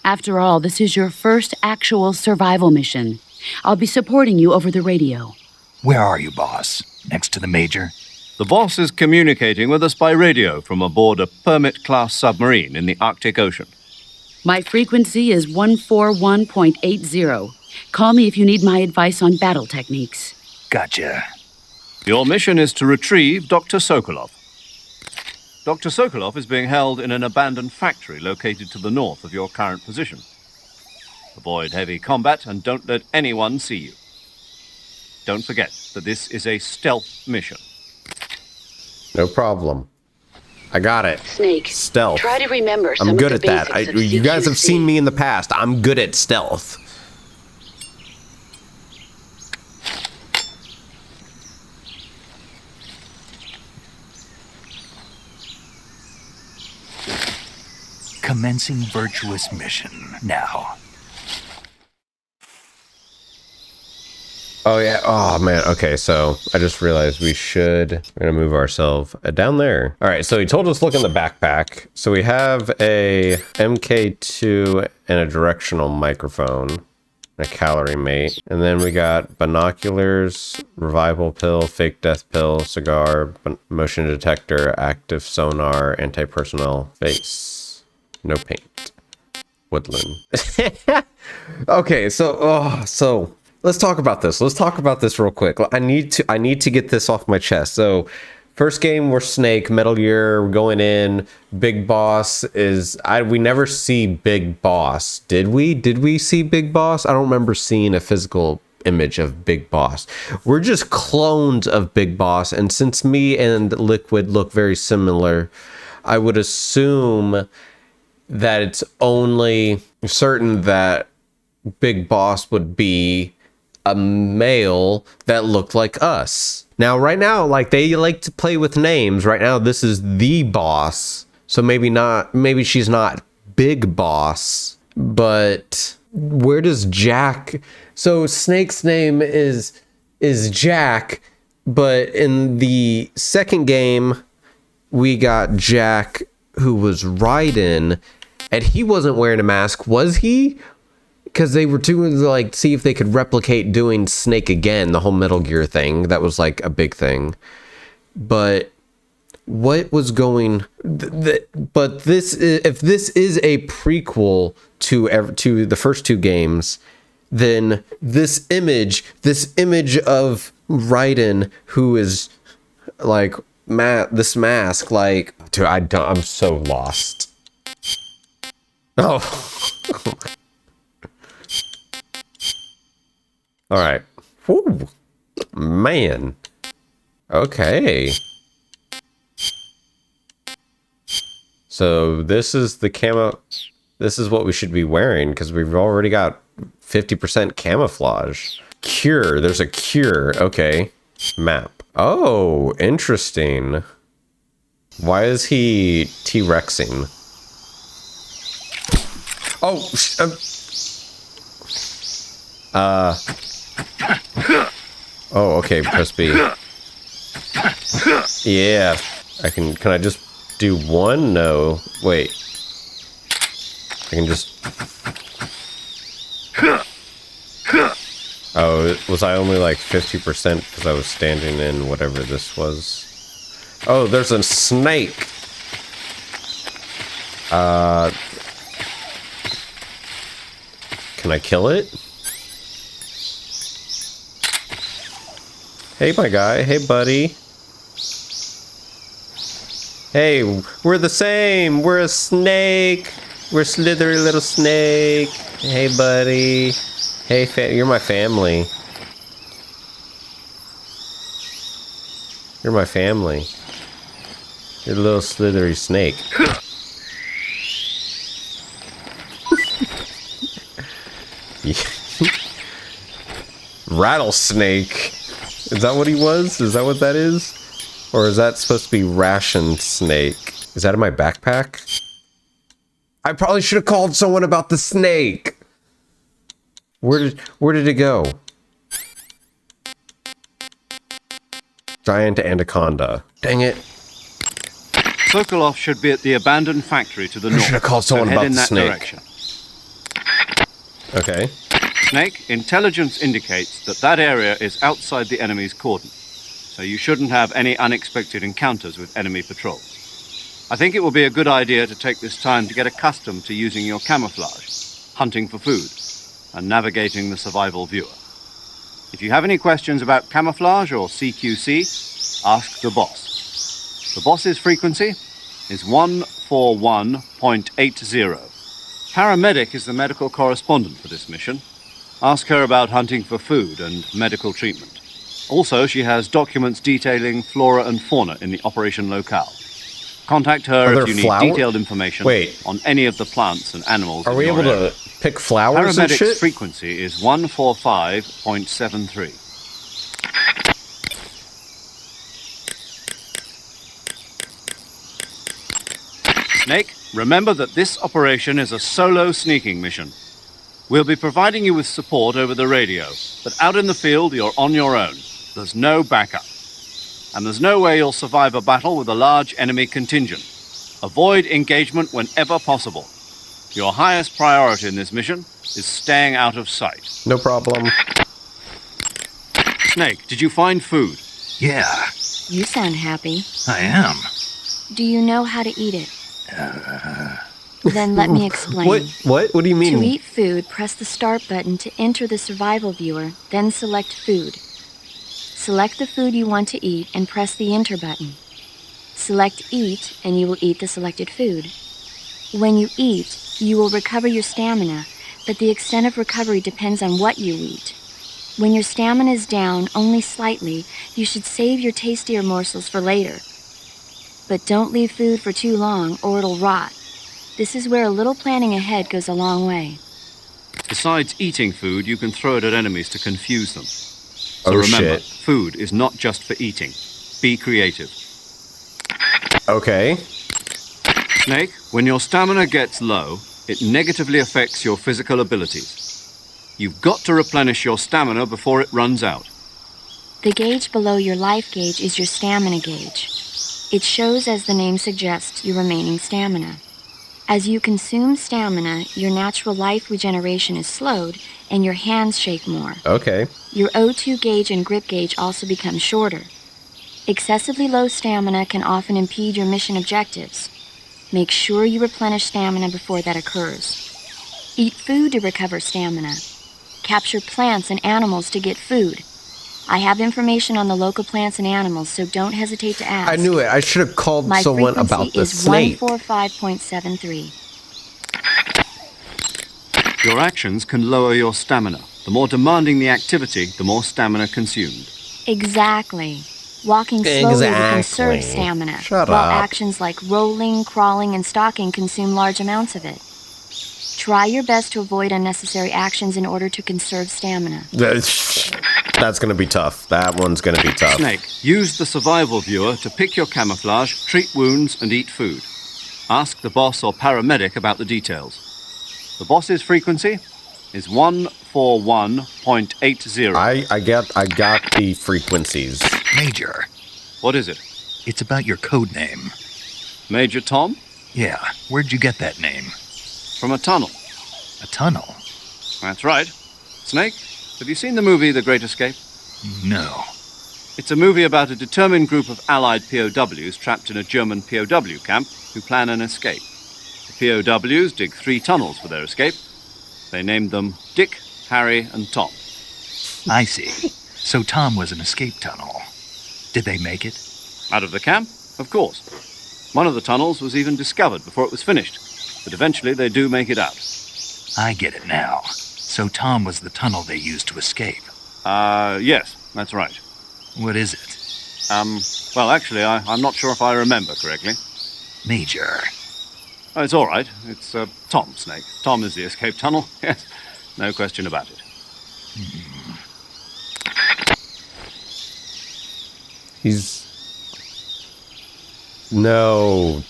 After all, this is your first actual survival mission. I'll be supporting you over the radio. Where are you, boss? Next to the major? The boss is communicating with us by radio from aboard a Permit-class submarine in the Arctic Ocean. My frequency is 141.80. Call me if you need my advice on battle techniques. Gotcha. Your mission is to retrieve Dr. Sokolov. Dr. Sokolov is being held in an abandoned factory located to the north of your current position. Avoid heavy combat and don't let anyone see you. Don't forget that this is a stealth mission. No problem. I got it. Snake, Stealth. try to remember some I'm of good the at that. basics of You guys have CQC. seen me in the past. I'm good at stealth. Commencing virtuous mission now. Oh, yeah. Oh, man. Okay, so I just realized we're going to move ourselves down there. All right, so he told us look in the backpack. So we have a MK2 and a directional microphone, a calorie mate. And then we got binoculars, revival pill, fake death pill, cigar, motion detector, active sonar, anti-personnel, face, no paint, woodland. Okay, so let's talk about this. Let's talk about this real quick. I need to get this off my chest. So, first game we're Snake, Metal Gear, we're going in. Big Boss is we never see Big Boss. Did we? Did we see Big Boss? I don't remember seeing a physical image of Big Boss. We're just clones of Big Boss, and since me and Liquid look very similar, I would assume that it's only certain that Big Boss would be a male that looked like us. Now, right now, like, they like to play with names. Right now, this is the boss. So maybe she's not Big Boss, but where does Jack... So Snake's name is Jack, but in the second game, we got Jack, who was Raiden, and he wasn't wearing a mask, was he? Because they were doing, like, see if they could replicate doing Snake again, the whole Metal Gear thing. That was, like, a big thing. But what was going... But this is, if this is a prequel to the first two games, then this image of Raiden, who is, like, this mask, like... Dude, I'm so lost. Oh... All right. Whew. Man. Okay. So this is the camo. This is what we should be wearing because we've already got 50% camouflage. Cure. There's a cure. Okay. Map. Oh, interesting. Why is he T-Rexing? Oh, okay, press B. Yeah. Can I just do one? No. Wait. I can just... Oh, was I only like 50% because I was standing in whatever this was? Oh, there's a snake! Can I kill it? Hey, my guy. Hey, buddy. Hey, we're the same. We're a snake. We're a slithery little snake. Hey, buddy. Hey, you're my family. You're my family. You're a little slithery snake. Rattlesnake. Is that what he was? Is that what that is? Or is that supposed to be ration snake? Is that in my backpack? I probably should have called someone about the snake. Where did it go? Giant anaconda. Dang it. Sokolov should be at the abandoned factory to the north. I should have called someone so head about in the that snake. Direction. Okay. Snake, intelligence indicates that area is outside the enemy's cordon, so you shouldn't have any unexpected encounters with enemy patrols. I think it will be a good idea to take this time to get accustomed to using your camouflage, hunting for food, and navigating the survival viewer. If you have any questions about camouflage or CQC, ask the boss. The boss's frequency is 141.80. Paramedic is the medical correspondent for this mission. Ask her about hunting for food and medical treatment. Also, she has documents detailing flora and fauna in the operation locale. Contact her if you need detailed information on any of the plants and animals. Are we able to pick flowers and shit? Paramedic's frequency is 145.73. Snake, remember that this operation is a solo sneaking mission. We'll be providing you with support over the radio, but out in the field, you're on your own. There's no backup. And there's no way you'll survive a battle with a large enemy contingent. Avoid engagement whenever possible. Your highest priority in this mission is staying out of sight. No problem. Snake, did you find food? Yeah, You sound happy. I am. Do you know how to eat it? Then let me explain. What do you mean? To eat food, press the start button to enter the survival viewer, then select food. Select the food you want to eat and press the enter button. Select eat and you will eat the selected food. When you eat, you will recover your stamina, but the extent of recovery depends on what you eat. When your stamina is down only slightly, you should save your tastier morsels for later. But don't leave food for too long or it'll rot. This is where a little planning ahead goes a long way. Besides eating food, you can throw it at enemies to confuse them. So Oh, remember, shit. food is not just for eating. Be creative. Okay. Snake, when your stamina gets low, it negatively affects your physical abilities. You've got to replenish your stamina before it runs out. The gauge below your life gauge is your stamina gauge. It shows, as the name suggests, your remaining stamina. As you consume stamina, your natural life regeneration is slowed and your hands shake more. Okay. Your O2 gauge and grip gauge also become shorter. Excessively low stamina can often impede your mission objectives. Make sure you replenish stamina before that occurs. Eat food to recover stamina. Capture plants and animals to get food. I have information on the local plants and animals, so don't hesitate to ask. I knew it. I should have called My someone frequency about the is snake. 145.73. Your actions can lower your stamina. The more demanding the activity, the more stamina consumed. Exactly. Walking slowly will conserve Exactly. stamina, Shut while up. actions like rolling, crawling, and stalking consume large amounts of it. Try your best to avoid unnecessary actions in order to conserve stamina. That's gonna be tough. That one's gonna be tough. Snake, use the survival viewer to pick your camouflage, treat wounds, and eat food. Ask the boss or paramedic about the details. The boss's frequency is 141.80. I got the frequencies. Major, What is it? it's about your code name. Major Tom? Yeah, where'd you get that name? From a tunnel. A tunnel? That's right. Snake, have you seen the movie The Great Escape? No. It's a movie about a determined group of Allied POWs trapped in a German POW camp who plan an escape. The POWs dig 3 tunnels for their escape. They named them Dick, Harry, and Tom. I see. So Tom was an escape tunnel. Did they make it? Out of the camp? Of course. One of the tunnels was even discovered before it was finished, but eventually they do make it out. I get it now. So Tom was the tunnel they used to escape. Yes, that's right. What is it? Well, actually, I'm not sure if I remember correctly. Major. Oh, it's all right. It's Tom, Snake. Tom is the escape tunnel. Yes, no question about it. He's... No,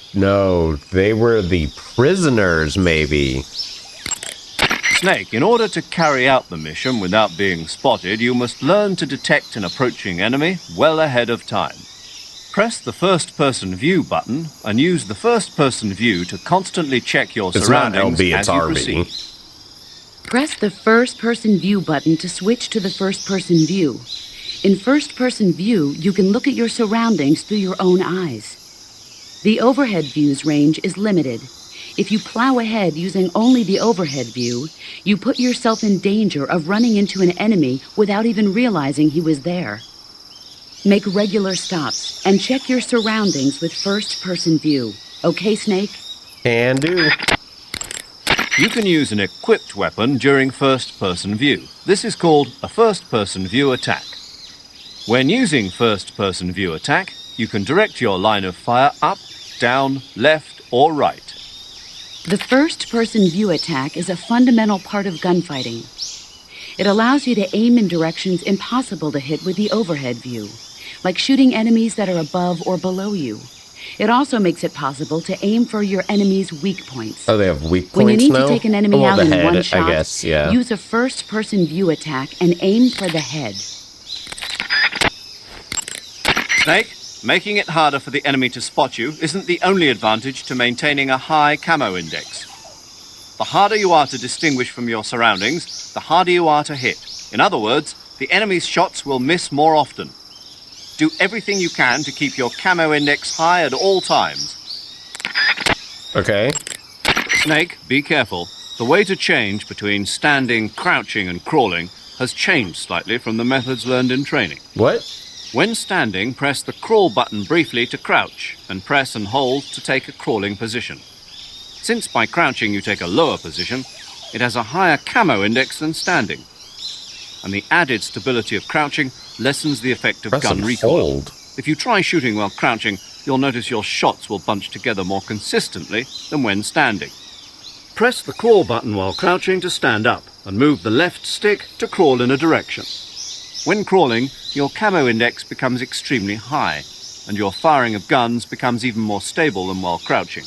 they were the prisoners, maybe. Snake, in order to carry out the mission without being spotted, you must learn to detect an approaching enemy well ahead of time. Press the first-person view button and use the first-person view to constantly check your It's not surroundings LB, as it's you RB. proceed. Press the first-person view button to switch to the first-person view. In first-person view, you can look at your surroundings through your own eyes. The overhead view's range is limited. If you plow ahead using only the overhead view, you put yourself in danger of running into an enemy without even realizing he was there. Make regular stops and check your surroundings with first-person view. Okay, Snake? Can do. You can use an equipped weapon during first-person view. This is called a first-person view attack. When using first-person view attack, you can direct your line of fire up, down, left, or right. The first-person view attack is a fundamental part of gunfighting. It allows you to aim in directions impossible to hit with the overhead view, like shooting enemies that are above or below you. It also makes it possible to aim for your enemy's weak points. Oh, they have weak points When you need now? to take an enemy Well, out the in head, one shot, I guess, yeah. use a first-person view attack and aim for the head. Snake, making it harder for the enemy to spot you isn't the only advantage to maintaining a high camo index. The harder you are to distinguish from your surroundings, the harder you are to hit. In other words, the enemy's shots will miss more often. Do everything you can to keep your camo index high at all times. Okay. Snake, be careful. The way to change between standing, crouching, and crawling has changed slightly from the methods learned in training. What? When standing, press the crawl button briefly to crouch, and press and hold to take a crawling position. Since by crouching you take a lower position, it has a higher camo index than standing. And the added stability of crouching lessens the effect of Press gun and recoil. hold. If you try shooting while crouching, you'll notice your shots will bunch together more consistently than when standing. Press the crawl button while crouching to stand up, and move the left stick to crawl in a direction. When crawling, your camo index becomes extremely high, and your firing of guns becomes even more stable than while crouching.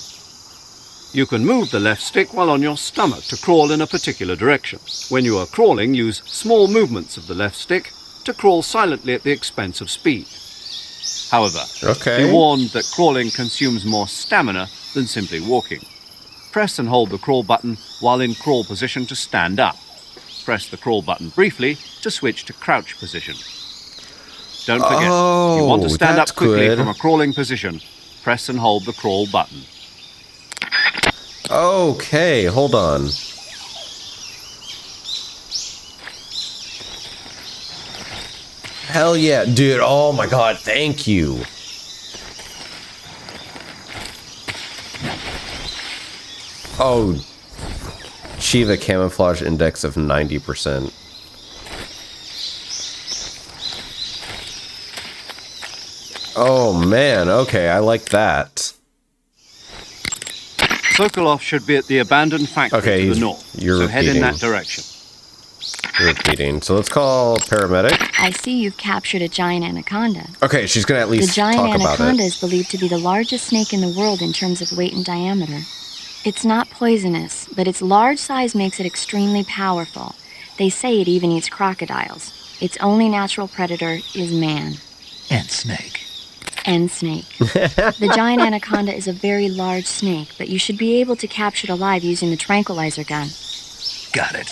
You can move the left stick while on your stomach to crawl in a particular direction. When you are crawling, use small movements of the left stick to crawl silently at the expense of speed. However, be warned that crawling consumes more stamina than simply walking. Press and hold the crawl button while in crawl position to stand up. Press the crawl button briefly to switch to crouch position. Don't forget, if you want to stand up quickly from a crawling position, press and hold the crawl button. Okay, hold on. Hell yeah, dude. Oh my god, thank you. Oh, achieve a camouflage index of 90%. Oh man, okay, I like that. Sokolov should be at the abandoned factory to the north, so head in that direction. You're repeating. So let's call paramedic. I see you've captured a giant anaconda. Okay, she's gonna at least talk about it. The giant anaconda is believed to be the largest snake in the world in terms of weight and diameter. It's not poisonous, but its large size makes it extremely powerful. They say it even eats crocodiles. Its only natural predator is man. And snake. And snake. The giant anaconda is a very large snake, but you should be able to capture it alive using the tranquilizer gun. Got it.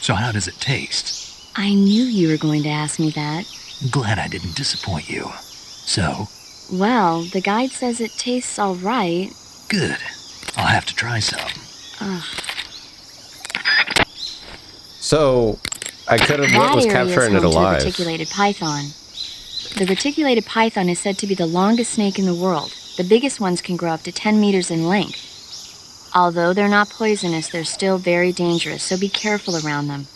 So how does it taste? I knew you were going to ask me that. Glad I didn't disappoint you. So? Well, the guide says it tastes all right. Good. I'll have to try some. Ugh. So, I could have what was capturing it alive. The reticulated python. The reticulated python is said to be the longest snake in the world. The biggest ones can grow up to 10 meters in length. Although they're not poisonous, they're still very dangerous, so be careful around them.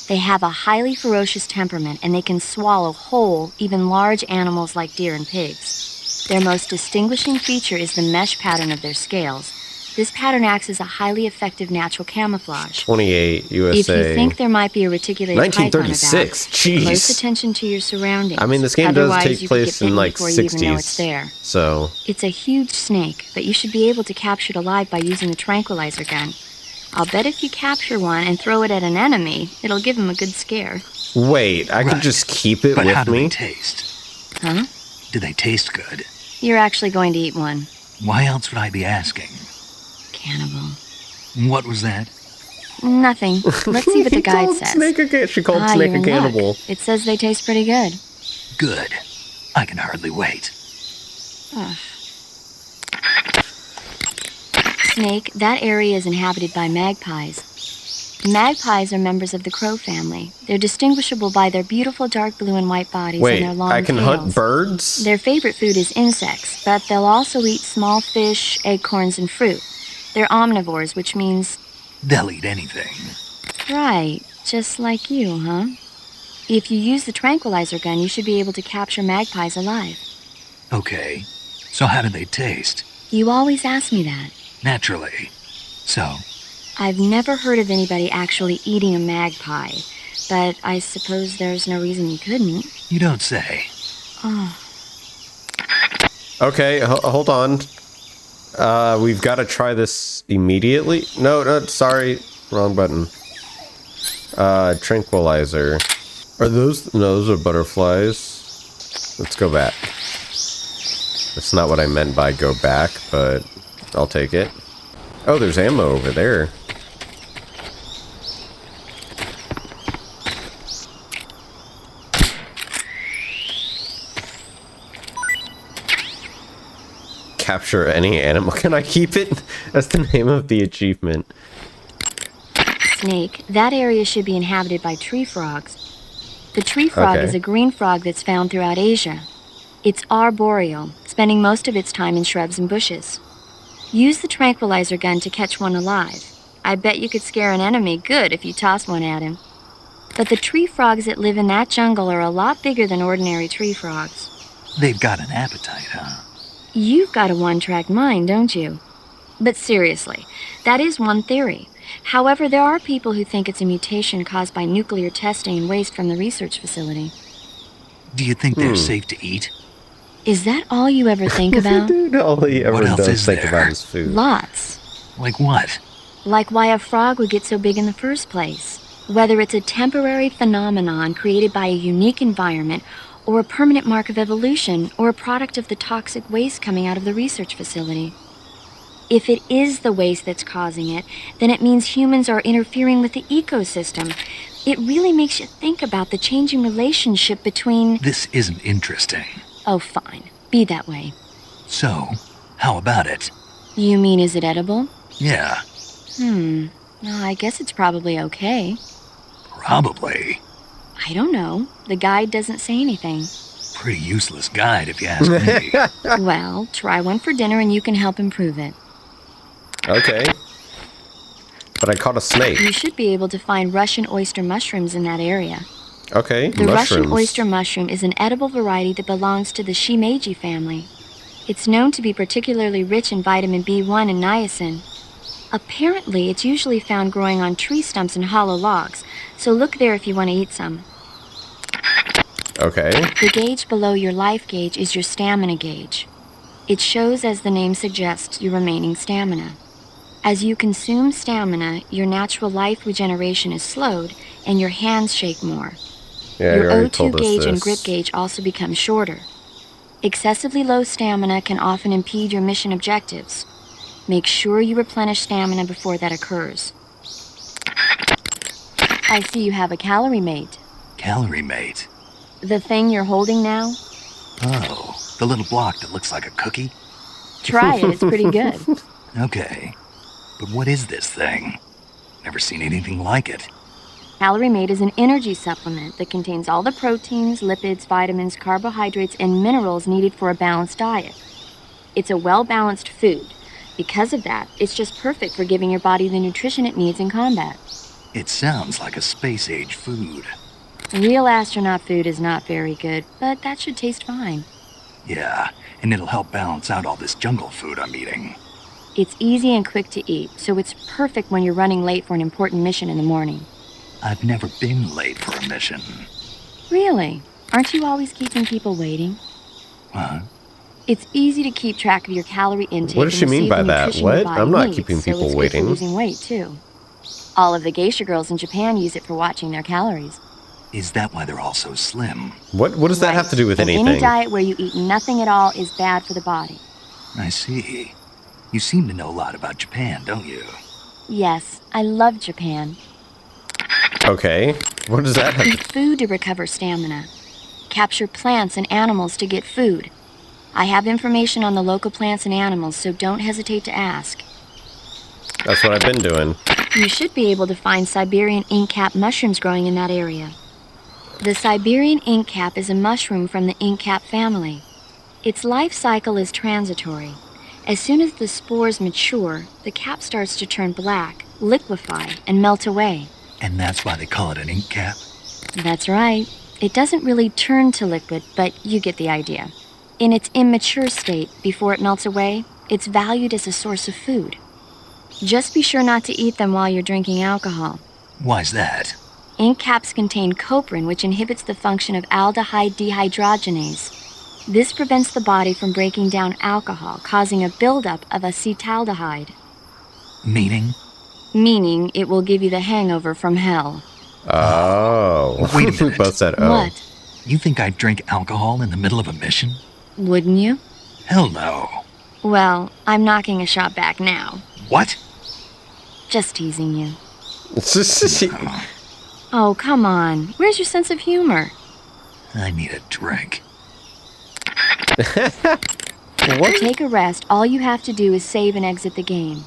They have a highly ferocious temperament, and they can swallow whole, even large animals like deer and pigs. Their most distinguishing feature is the mesh pattern of their scales. This pattern acts as a highly effective natural camouflage. 28, USA. If you think there might be a reticulated 1936, python about, jeez. close attention to your surroundings. I mean, this game does take place in like before you even know it's 60s, there. so... It's a huge snake, but you should be able to capture it alive by using the tranquilizer gun. I'll bet if you capture one and throw it at an enemy, it'll give him a good scare. Wait, I could just keep it but with how do me? They taste? Huh? Do they taste good? You're actually going to eat one. Why else would I be asking? Cannibal. What was that? Nothing. Let's see what the guide says. She called Snake a cannibal. Luck. It says they taste pretty good. Good. I can hardly wait. Ugh. Snake, that area is inhabited by magpies. Magpies are members of the crow family. They're distinguishable by their beautiful dark blue and white bodies and their long tails. I can hunt birds? Their favorite food is insects, but they'll also eat small fish, acorns, and fruit. They're omnivores, which means... They'll eat anything. Right, just like you, huh? If you use the tranquilizer gun, you should be able to capture magpies alive. Okay, so how do they taste? You always ask me that. Naturally. So? I've never heard of anybody actually eating a magpie, but I suppose there's no reason you couldn't. You don't say. Oh. Okay, hold on. We've got to try this immediately. No, sorry. Wrong button. Tranquilizer. Are those... No, those are butterflies. Let's go back. That's not what I meant by go back, but I'll take it. Oh, there's ammo over there. Capture any animal. Can I keep it? That's the name of the achievement. Snake, that area should be inhabited by tree frogs. The tree frog is a green frog that's found throughout Asia. It's arboreal, spending most of its time in shrubs and bushes. Use the tranquilizer gun to catch one alive. I bet you could scare an enemy good if you toss one at him. But the tree frogs that live in that jungle are a lot bigger than ordinary tree frogs. They've got an appetite, huh? You've got a one-track mind, don't you? But seriously, that is one theory. However, there are people who think it's a mutation caused by nuclear testing and waste from the research facility. Do you think they're safe to eat? Is that all you ever think about? Dude, all he ever What else does is think there? about is food. Lots. Like what? Like why a frog would get so big in the first place. Whether it's a temporary phenomenon created by a unique environment, or a permanent mark of evolution, or a product of the toxic waste coming out of the research facility. If it is the waste that's causing it, then it means humans are interfering with the ecosystem. It really makes you think about the changing relationship between... This isn't interesting. Oh, fine. Be that way. So, how about it? You mean, is it edible? Yeah, Well, I guess it's probably okay. probably. I don't know. The guide doesn't say anything. Pretty useless guide if you ask me. Well, try one for dinner and you can help improve it. Okay. But I caught a snake. You should be able to find Russian oyster mushrooms in that area. Okay, The mushrooms. Russian oyster mushroom is an edible variety that belongs to the shimeji family. It's known to be particularly rich in vitamin B1 and niacin. Apparently, it's usually found growing on tree stumps and hollow logs, so look there if you want to eat some. Okay. The gauge below your life gauge is your stamina gauge. It shows, as the name suggests, your remaining stamina. As you consume stamina, your natural life regeneration is slowed, and your hands shake more. Yeah, you Your already O2 told us gauge and this. grip gauge also become shorter. Excessively low stamina can often impede your mission objectives. Make sure you replenish stamina before that occurs. I see you have a calorie mate. Calorie mate. The thing you're holding now? Oh, the little block that looks like a cookie? Try it, it's pretty good. Okay. But what is this thing? Never seen anything like it. Calorie Mate is an energy supplement that contains all the proteins, lipids, vitamins, carbohydrates, and minerals needed for a balanced diet. It's a well-balanced food. Because of that, it's just perfect for giving your body the nutrition it needs in combat. It sounds like a space-age food. Real astronaut food is not very good, but that should taste fine. Yeah, and it'll help balance out all this jungle food I'm eating. It's easy and quick to eat, so it's perfect when you're running late for an important mission in the morning. I've never been late for a mission. Really? Aren't you always keeping people waiting? Huh? It's easy to keep track of your calorie intake. What does she and mean receive by the that? nutrition your What? body I'm not needs, keeping so people it's good waiting. for losing weight too. All of the geisha girls in Japan use it for watching their calories. Is that why they're all so slim? What does that have to do with And anything? Any diet where you eat nothing at all is bad for the body. I see. You seem to know a lot about Japan, don't you? Yes, I love Japan. Okay. What does that have Eat food to recover stamina. Capture plants and animals to get food. I have information on the local plants and animals, so don't hesitate to ask. That's what I've been doing. You should be able to find Siberian inkcap mushrooms growing in that area. The Siberian inkcap is a mushroom from the inkcap family. Its life cycle is transitory. As soon as the spores mature, the cap starts to turn black, liquefy, and melt away. And that's why they call it an ink cap? That's right. It doesn't really turn to liquid, but you get the idea. In its immature state, before it melts away, it's valued as a source of food. Just be sure not to eat them while you're drinking alcohol. Why's that? Ink caps contain coprin, which inhibits the function of aldehyde dehydrogenase. This prevents the body from breaking down alcohol, causing a buildup of acetaldehyde. Meaning? Meaning it will give you the hangover from hell. Oh. Wait a We minute. both said, oh. What? You think I'd drink alcohol in the middle of a mission? Wouldn't you? Hell no. Well, I'm knocking a shot back now. What? Just teasing you. Oh, come on. Where's your sense of humor? I need a drink. To take a rest, all you have to do is save and exit the game.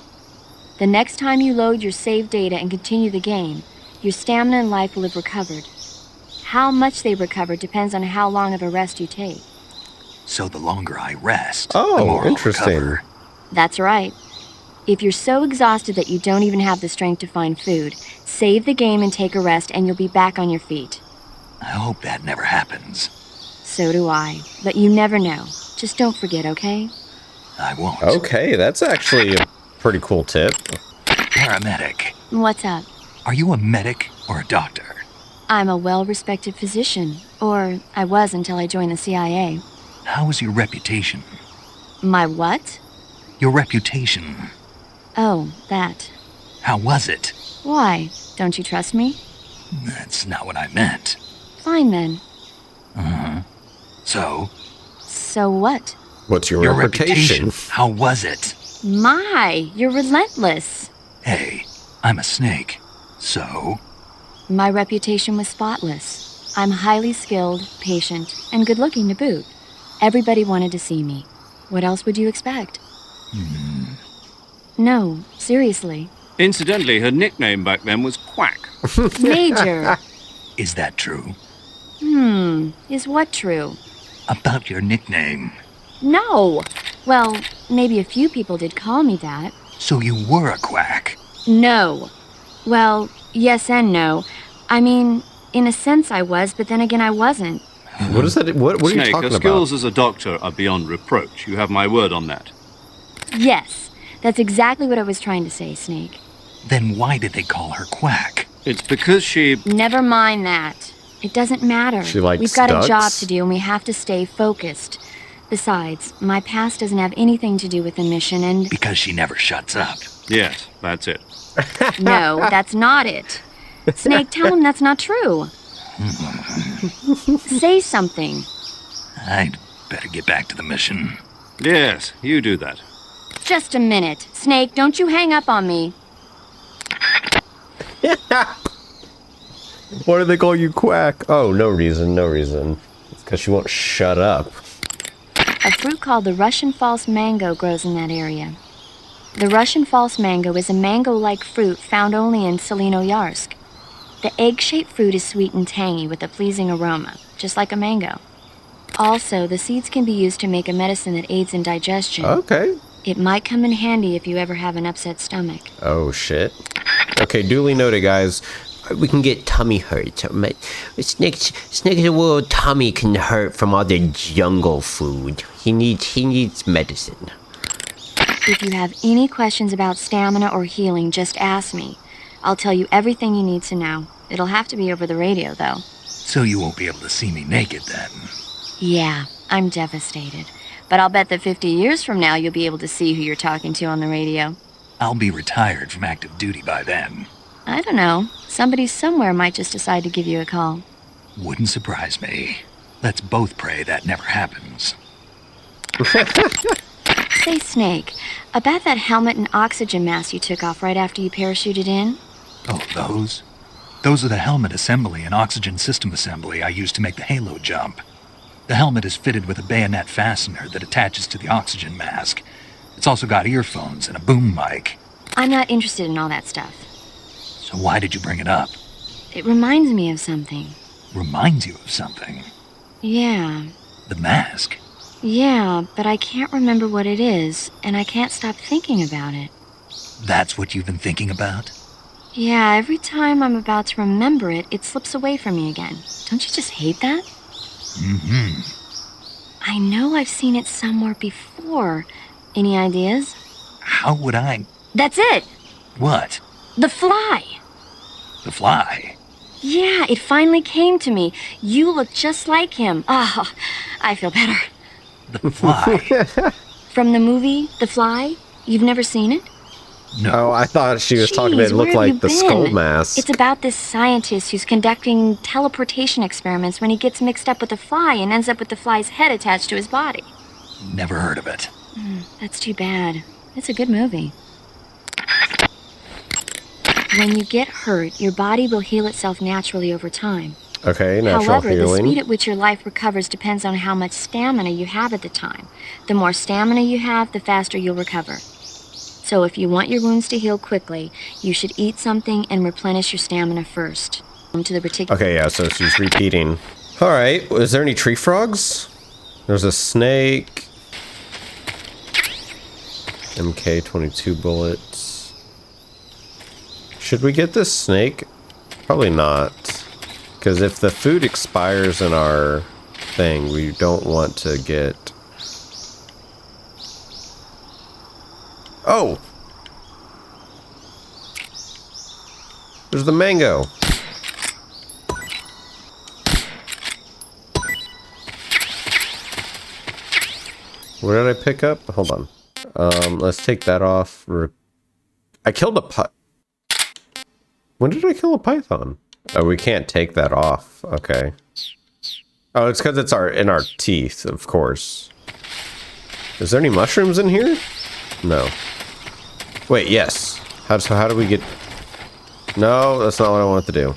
The next time you load your save data and continue the game, your stamina and life will have recovered. How much they recover depends on how long of a rest you take. So the longer I rest, Oh, the more I'll interesting. recover. That's right. If you're so exhausted that you don't even have the strength to find food, save the game and take a rest and you'll be back on your feet. I hope that never happens. So do I. But you never know. Just don't forget, okay? I won't. Okay, that's actually a pretty cool tip. Paramedic. What's up? Are you a medic or a doctor? I'm a well-respected physician. Or I was until I joined the CIA. How is your reputation? My what? Your reputation. Oh, that. How was it? Why? Don't you trust me? That's not what I meant. Fine then. So, So what? What's your, your reputation? How was it? My, you're relentless. Hey, I'm a snake. So, My reputation was spotless. I'm highly skilled, patient, and good-looking to boot. Everybody wanted to see me. What else would you expect? No, seriously. Incidentally, her nickname back then was Quack. Major. is that true? Is what true? About your nickname. No. Well, maybe a few people did call me that. So you were a quack. No. Well, yes and no. I mean, in a sense I was, but then again I wasn't. What is that? What are you Snake, talking her skills about? as a doctor are beyond reproach. You have my word on that. Yes, that's exactly what I was trying to say, Snake. Then why did they call her quack? It's because she... Never mind that. It doesn't matter. She likes We've got ducks? a job to do and we have to stay focused. Besides, my past doesn't have anything to do with the mission and... Because she never shuts up. Yes, that's it. No, that's not it. Snake, tell him that's not true. Say something. I'd better get back to the mission. Yes, you do that. Just a minute. Snake, don't you hang up on me. Why do they call you Quack? Oh, no reason, no reason. It's because she won't shut up. A fruit called the Russian false mango grows in that area. The Russian false mango is a mango-like fruit found only in Selinoyarsk. The egg-shaped fruit is sweet and tangy with a pleasing aroma, just like a mango. Also, the seeds can be used to make a medicine that aids in digestion. Okay. It might come in handy if you ever have an upset stomach. Oh, shit. Okay, duly noted, guys. We can get tummy hurt. Snake's little tummy can hurt from all the jungle food. He needs medicine. If you have any questions about stamina or healing, just ask me. I'll tell you everything you need to know. It'll have to be over the radio, though. So you won't be able to see me naked then. Yeah, I'm devastated. But I'll bet that 50 years from now you'll be able to see who you're talking to on the radio. I'll be retired from active duty by then. I don't know. Somebody somewhere might just decide to give you a call. Wouldn't surprise me. Let's both pray that never happens. Say, Snake, about that helmet and oxygen mask you took off right after you parachuted in? Oh, those? Those are the helmet assembly and oxygen system assembly I used to make the Halo jump. The helmet is fitted with a bayonet fastener that attaches to the oxygen mask. It's also got earphones and a boom mic. I'm not interested in all that stuff. So why did you bring it up? It reminds me of something. Reminds you of something. Yeah. The mask. Yeah, but I can't remember what it is, and I can't stop thinking about it. That's what you've been thinking about? Yeah, every time I'm about to remember it, it slips away from me again. Don't you just hate that? Mm-hmm. I know I've seen it somewhere before. Any ideas? How would I... That's it! What? The fly! The fly? Yeah, it finally came to me. You look just like him. Oh, I feel better. The fly? From the movie, The Fly? You've never seen it? No. Oh, I thought she was talking about it looked like the skull mask. It's about this scientist who's conducting teleportation experiments when he gets mixed up with a fly and ends up with the fly's head attached to his body. Never heard of it. That's too bad. It's a good movie. When you get hurt, your body will heal itself naturally over time. Okay, natural However, healing. the speed at which your life recovers depends on how much stamina you have at the time. The more stamina you have, the faster you'll recover. So if you want your wounds to heal quickly, you should eat something and replenish your stamina first. To the particular. Okay, yeah, so she's repeating. All right, is there any tree frogs? There's a snake. MK22 bullets. Should we get this snake? Probably not. Because if the food expires in our thing, we don't want to get... Oh! There's the mango. What did I pick up? Hold on. Let's take that off. I killed a When did I kill a python? Oh, we can't take that off. Okay. Oh, it's because it's in our teeth, of course. Is there any mushrooms in here? No. Wait, yes. How do we get... No, that's not what I wanted to do.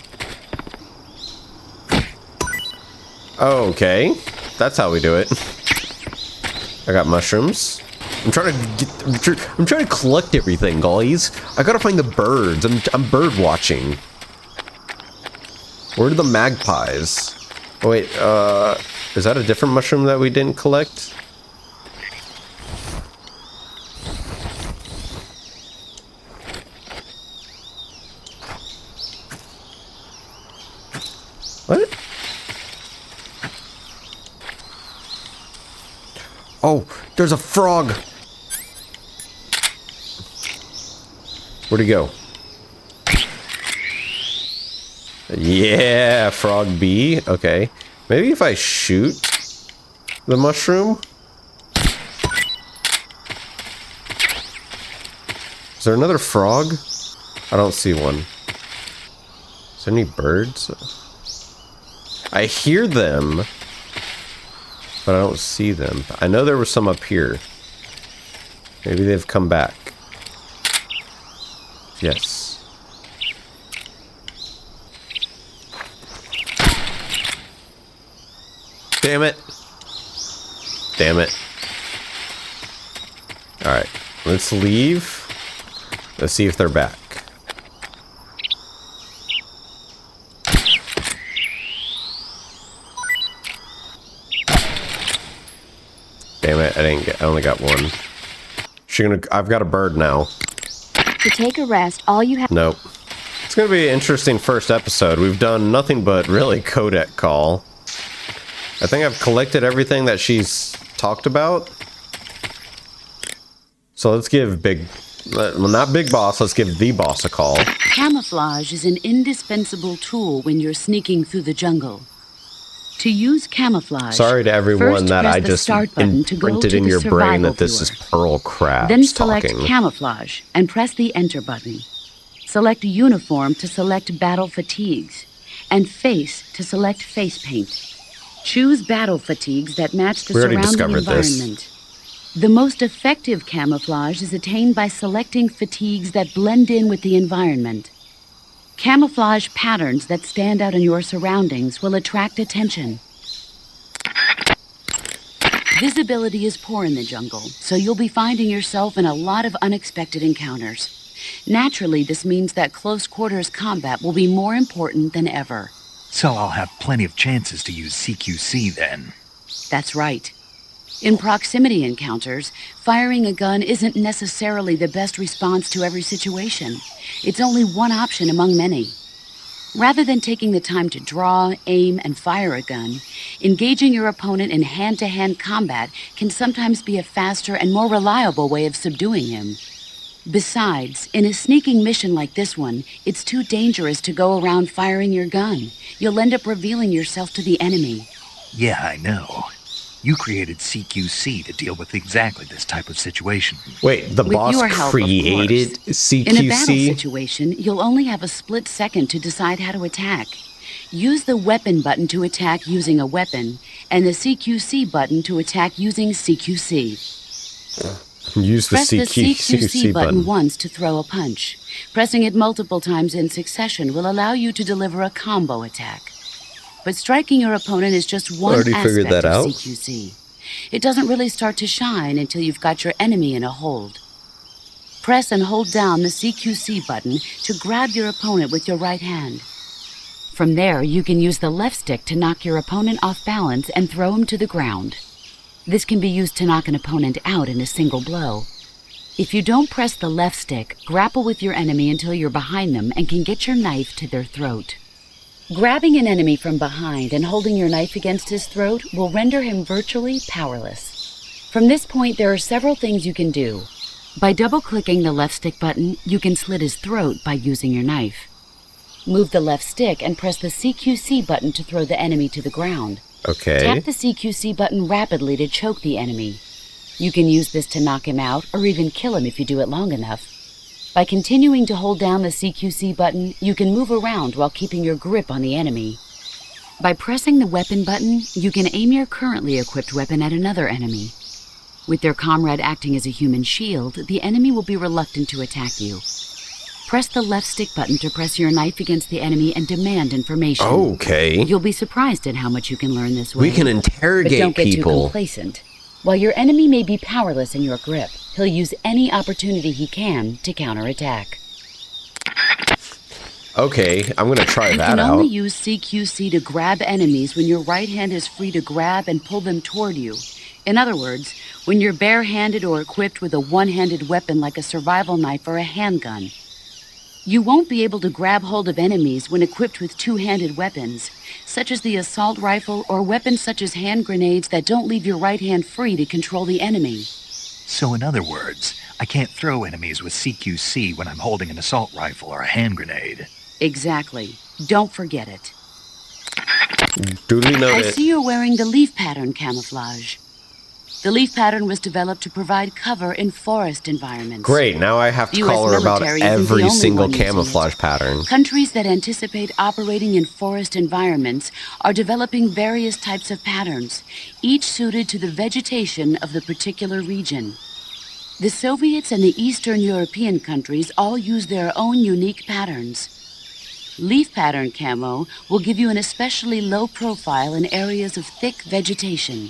Okay. That's how we do it. I got mushrooms. I'm trying to collect everything, guys. I gotta find the birds. I'm bird watching. Where are the magpies? Oh, wait, is that a different mushroom that we didn't collect? What? Oh, there's a frog. Where'd he go? Yeah, frog B. Okay. Maybe if I shoot the mushroom. Is there another frog? I don't see one. Is there any birds? I hear them, but I don't see them. I know there was some up here. Maybe they've come back. Yes. Damn it. Damn it. Alright. Let's leave. Let's see if they're back. Damn it, I only got one. I've got a bird now. To take a rest, all you have... Nope. It's gonna be an interesting first episode. We've done nothing but really codec call. I think I've collected everything that she's talked about. So let's give well, not Big Boss, let's give the boss a call. Camouflage is an indispensable tool when you're sneaking through the jungle. To use camouflage, sorry to everyone that I just imprinted in your brain that this is Pearl Crabs Then select talking. Camouflage and press the Enter button. Select Uniform to select Battle Fatigues, and Face to select Face Paint. Choose battle fatigues that match the surrounding environment. The most effective camouflage is attained by selecting fatigues that blend in with the environment. Camouflage patterns that stand out in your surroundings will attract attention. Visibility is poor in the jungle, so you'll be finding yourself in a lot of unexpected encounters. Naturally, this means that close quarters combat will be more important than ever. So I'll have plenty of chances to use CQC then. That's right. In proximity encounters, firing a gun isn't necessarily the best response to every situation. It's only one option among many. Rather than taking the time to draw, aim, and fire a gun, engaging your opponent in hand-to-hand combat can sometimes be a faster and more reliable way of subduing him. Besides, in a sneaking mission like this one, it's too dangerous to go around firing your gun. You'll end up revealing yourself to the enemy. Yeah, I know. You created CQC to deal with exactly this type of situation. Wait, the boss created CQC? In a battle situation, you'll only have a split second to decide how to attack. Use the weapon button to attack using a weapon, and the CQC button to attack using CQC. Use the Press the CQC button once to throw a punch. Pressing it multiple times in succession will allow you to deliver a combo attack. But striking your opponent is just one aspect of CQC. It doesn't really start to shine until you've got your enemy in a hold. Press and hold down the CQC button to grab your opponent with your right hand. From there, you can use the left stick to knock your opponent off balance and throw him to the ground. This can be used to knock an opponent out in a single blow. If you don't press the left stick, grapple with your enemy until you're behind them and can get your knife to their throat. Grabbing an enemy from behind and holding your knife against his throat will render him virtually powerless. From this point, there are several things you can do. By double-clicking the left stick button, you can slit his throat by using your knife. Move the left stick and press the CQC button to throw the enemy to the ground. Okay. Tap the CQC button rapidly to choke the enemy. You can use this to knock him out or even kill him if you do it long enough. By continuing to hold down the CQC button, you can move around while keeping your grip on the enemy. By pressing the weapon button, you can aim your currently equipped weapon at another enemy. With their comrade acting as a human shield, the enemy will be reluctant to attack you. Press the left stick button to press your knife against the enemy and demand information. Okay. You'll be surprised at how much you can learn this way. We can interrogate but don't get people. too complacent. While your enemy may be powerless in your grip, he'll use any opportunity he can to counterattack. Okay, I'm gonna try You that can out. only use CQC to grab enemies when your right hand is free to grab and pull them toward you. In other words, when you're barehanded or equipped with a one-handed weapon like a survival knife or a handgun. You won't be able to grab hold of enemies when equipped with two-handed weapons, such as the assault rifle or weapons such as hand grenades that don't leave your right hand free to control the enemy. So in other words, I can't throw enemies with CQC when I'm holding an assault rifle or a hand grenade. Exactly. Don't forget it. Duly I noted. see you're wearing the leaf pattern camouflage. The leaf pattern was developed to provide cover in forest environments. Great, now I have to The call US her about military isn't the every only single one using camouflage it. pattern. Countries that anticipate operating in forest environments are developing various types of patterns, each suited to the vegetation of the particular region. The Soviets and the Eastern European countries all use their own unique patterns. Leaf pattern camo will give you an especially low profile in areas of thick vegetation.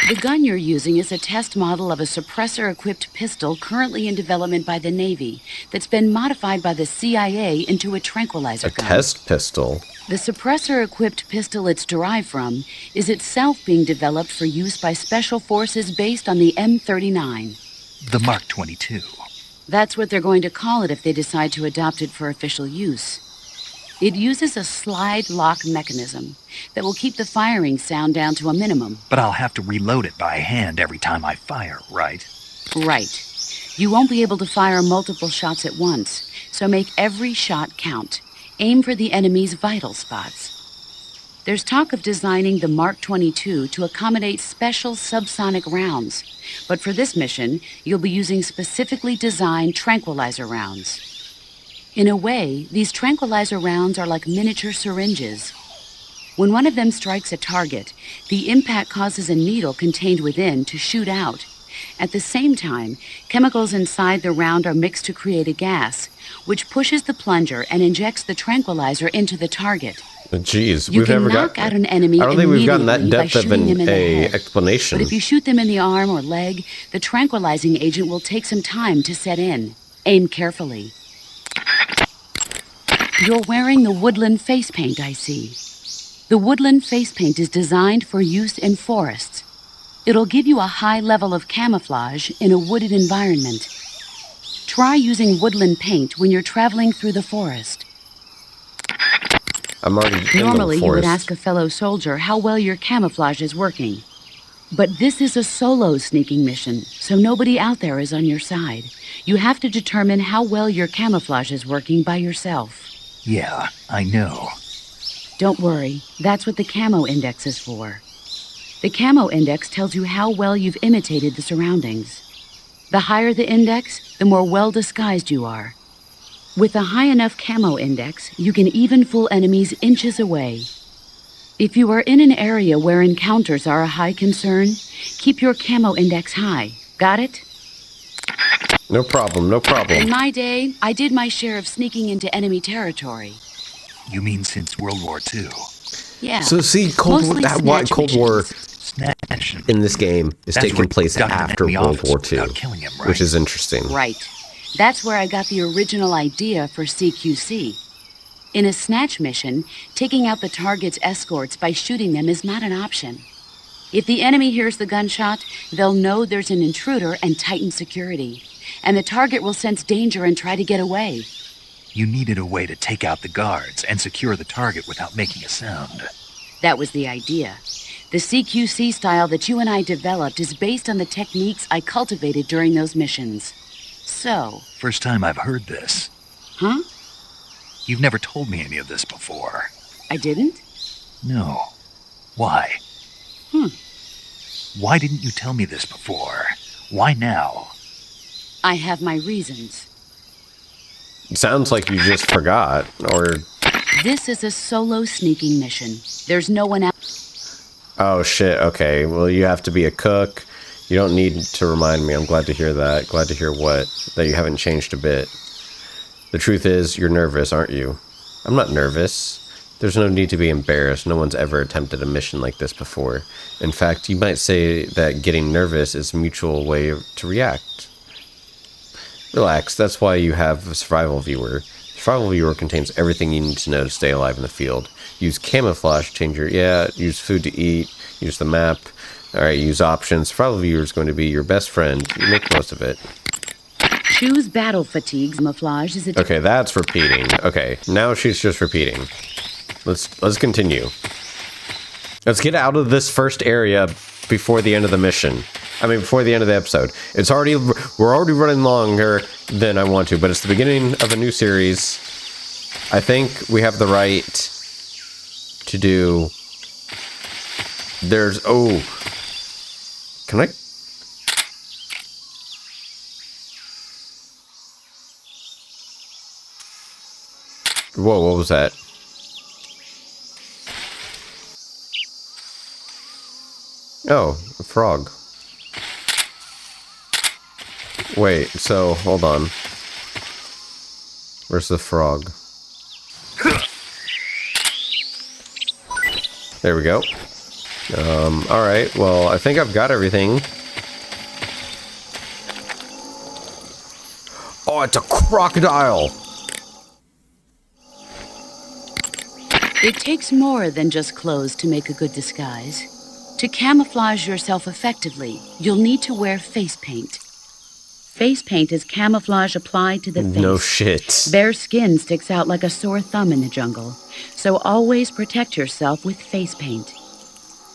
The gun you're using is a test model of a suppressor-equipped pistol currently in development by the Navy that's been modified by the CIA into a tranquilizer A gun. test pistol. The suppressor-equipped pistol it's derived from is itself being developed for use by special forces based on the M39. The Mark 22. That's what they're going to call it if they decide to adopt it for official use. It uses a slide lock mechanism that will keep the firing sound down to a minimum. But I'll have to reload it by hand every time I fire, right? Right. You won't be able to fire multiple shots at once, so make every shot count. Aim for the enemy's vital spots. There's talk of designing the Mark 22 to accommodate special subsonic rounds, but for this mission, you'll be using specifically designed tranquilizer rounds. In a way, these tranquilizer rounds are like miniature syringes. When one of them strikes a target, the impact causes a needle contained within to shoot out. At the same time, chemicals inside the round are mixed to create a gas, which pushes the plunger and injects the tranquilizer into the target. Jeez, You we've can never knock got. out an enemy I don't think we've gotten that immediately by depth of shooting him in the head. explanation. But if you shoot them in the arm or leg, the tranquilizing agent will take some time to set in. Aim carefully. You're wearing the Woodland face paint, I see. The Woodland face paint is designed for use in forests. It'll give you a high level of camouflage in a wooded environment. Try using woodland paint when you're traveling through the forest. I'm already in Normally, the you would forest. ask a fellow soldier how well your camouflage is working. But this is a solo sneaking mission, so nobody out there is on your side. You have to determine how well your camouflage is working by yourself. Yeah, I know. Don't worry, that's what the camo index is for. The camo index tells you how well you've imitated the surroundings. The higher the index, the more well disguised you are. With a high enough camo index, you can even fool enemies inches away. If you are in an area where encounters are a high concern, keep your camo index high. Got it? No problem, no In problem. my day, I did my share of sneaking into enemy territory. You mean since World War II? Yeah. So see, Cold War, Mostly that why snatch Cold War missions. Snatch. in this game is That's taking where place got an after enemy World officer War II, without killing him, right? which is interesting. Right. That's where I got the original idea for CQC. In a snatch mission, taking out the target's escorts by shooting them is not an option. If the enemy hears the gunshot, they'll know there's an intruder and tighten security. And the target will sense danger and try to get away. You needed a way to take out the guards and secure the target without making a sound. That was the idea. The CQC style that you and I developed is based on the techniques I cultivated during those missions. So... First time I've heard this. Huh? You've never told me any of this before. I didn't? No. Why? Why didn't you tell me this before? Why now? I have my reasons. Sounds like you just forgot, or... This is a solo sneaking mission. There's no one else. Oh, shit, okay. Well, you have to be a cook. You don't need to remind me. I'm glad to hear that. Glad to hear what? That you haven't changed a bit. The truth is, you're nervous, aren't you? I'm not nervous. There's no need to be embarrassed. No one's ever attempted a mission like this before. In fact, you might say that getting nervous is a mutual way to react. Relax, that's why you have a survival viewer. Survival viewer contains everything you need to know to stay alive in the field. Use camouflage, change your... use food to eat, use the map. Alright, use options. Survival viewer is going to be your best friend. You make most of it. Choose battle fatigue. Camouflage is a... Okay, that's repeating. Okay, now she's just repeating. Let's continue. Let's get out of this first area before the end of the mission. I mean, before the end of the episode. We're already running longer than I want to, but it's the beginning of a new series. I think we have the right to do... Can I... Whoa, what was that? Oh, a frog. Wait, so, hold on. Where's the frog? There we go. Alright, well, I think I've got everything. Oh, it's a crocodile! It takes more than just clothes to make a good disguise. To camouflage yourself effectively, you'll need to wear face paint. Face paint is camouflage applied to the face. No shit. Bare skin sticks out like a sore thumb in the jungle, so always protect yourself with face paint.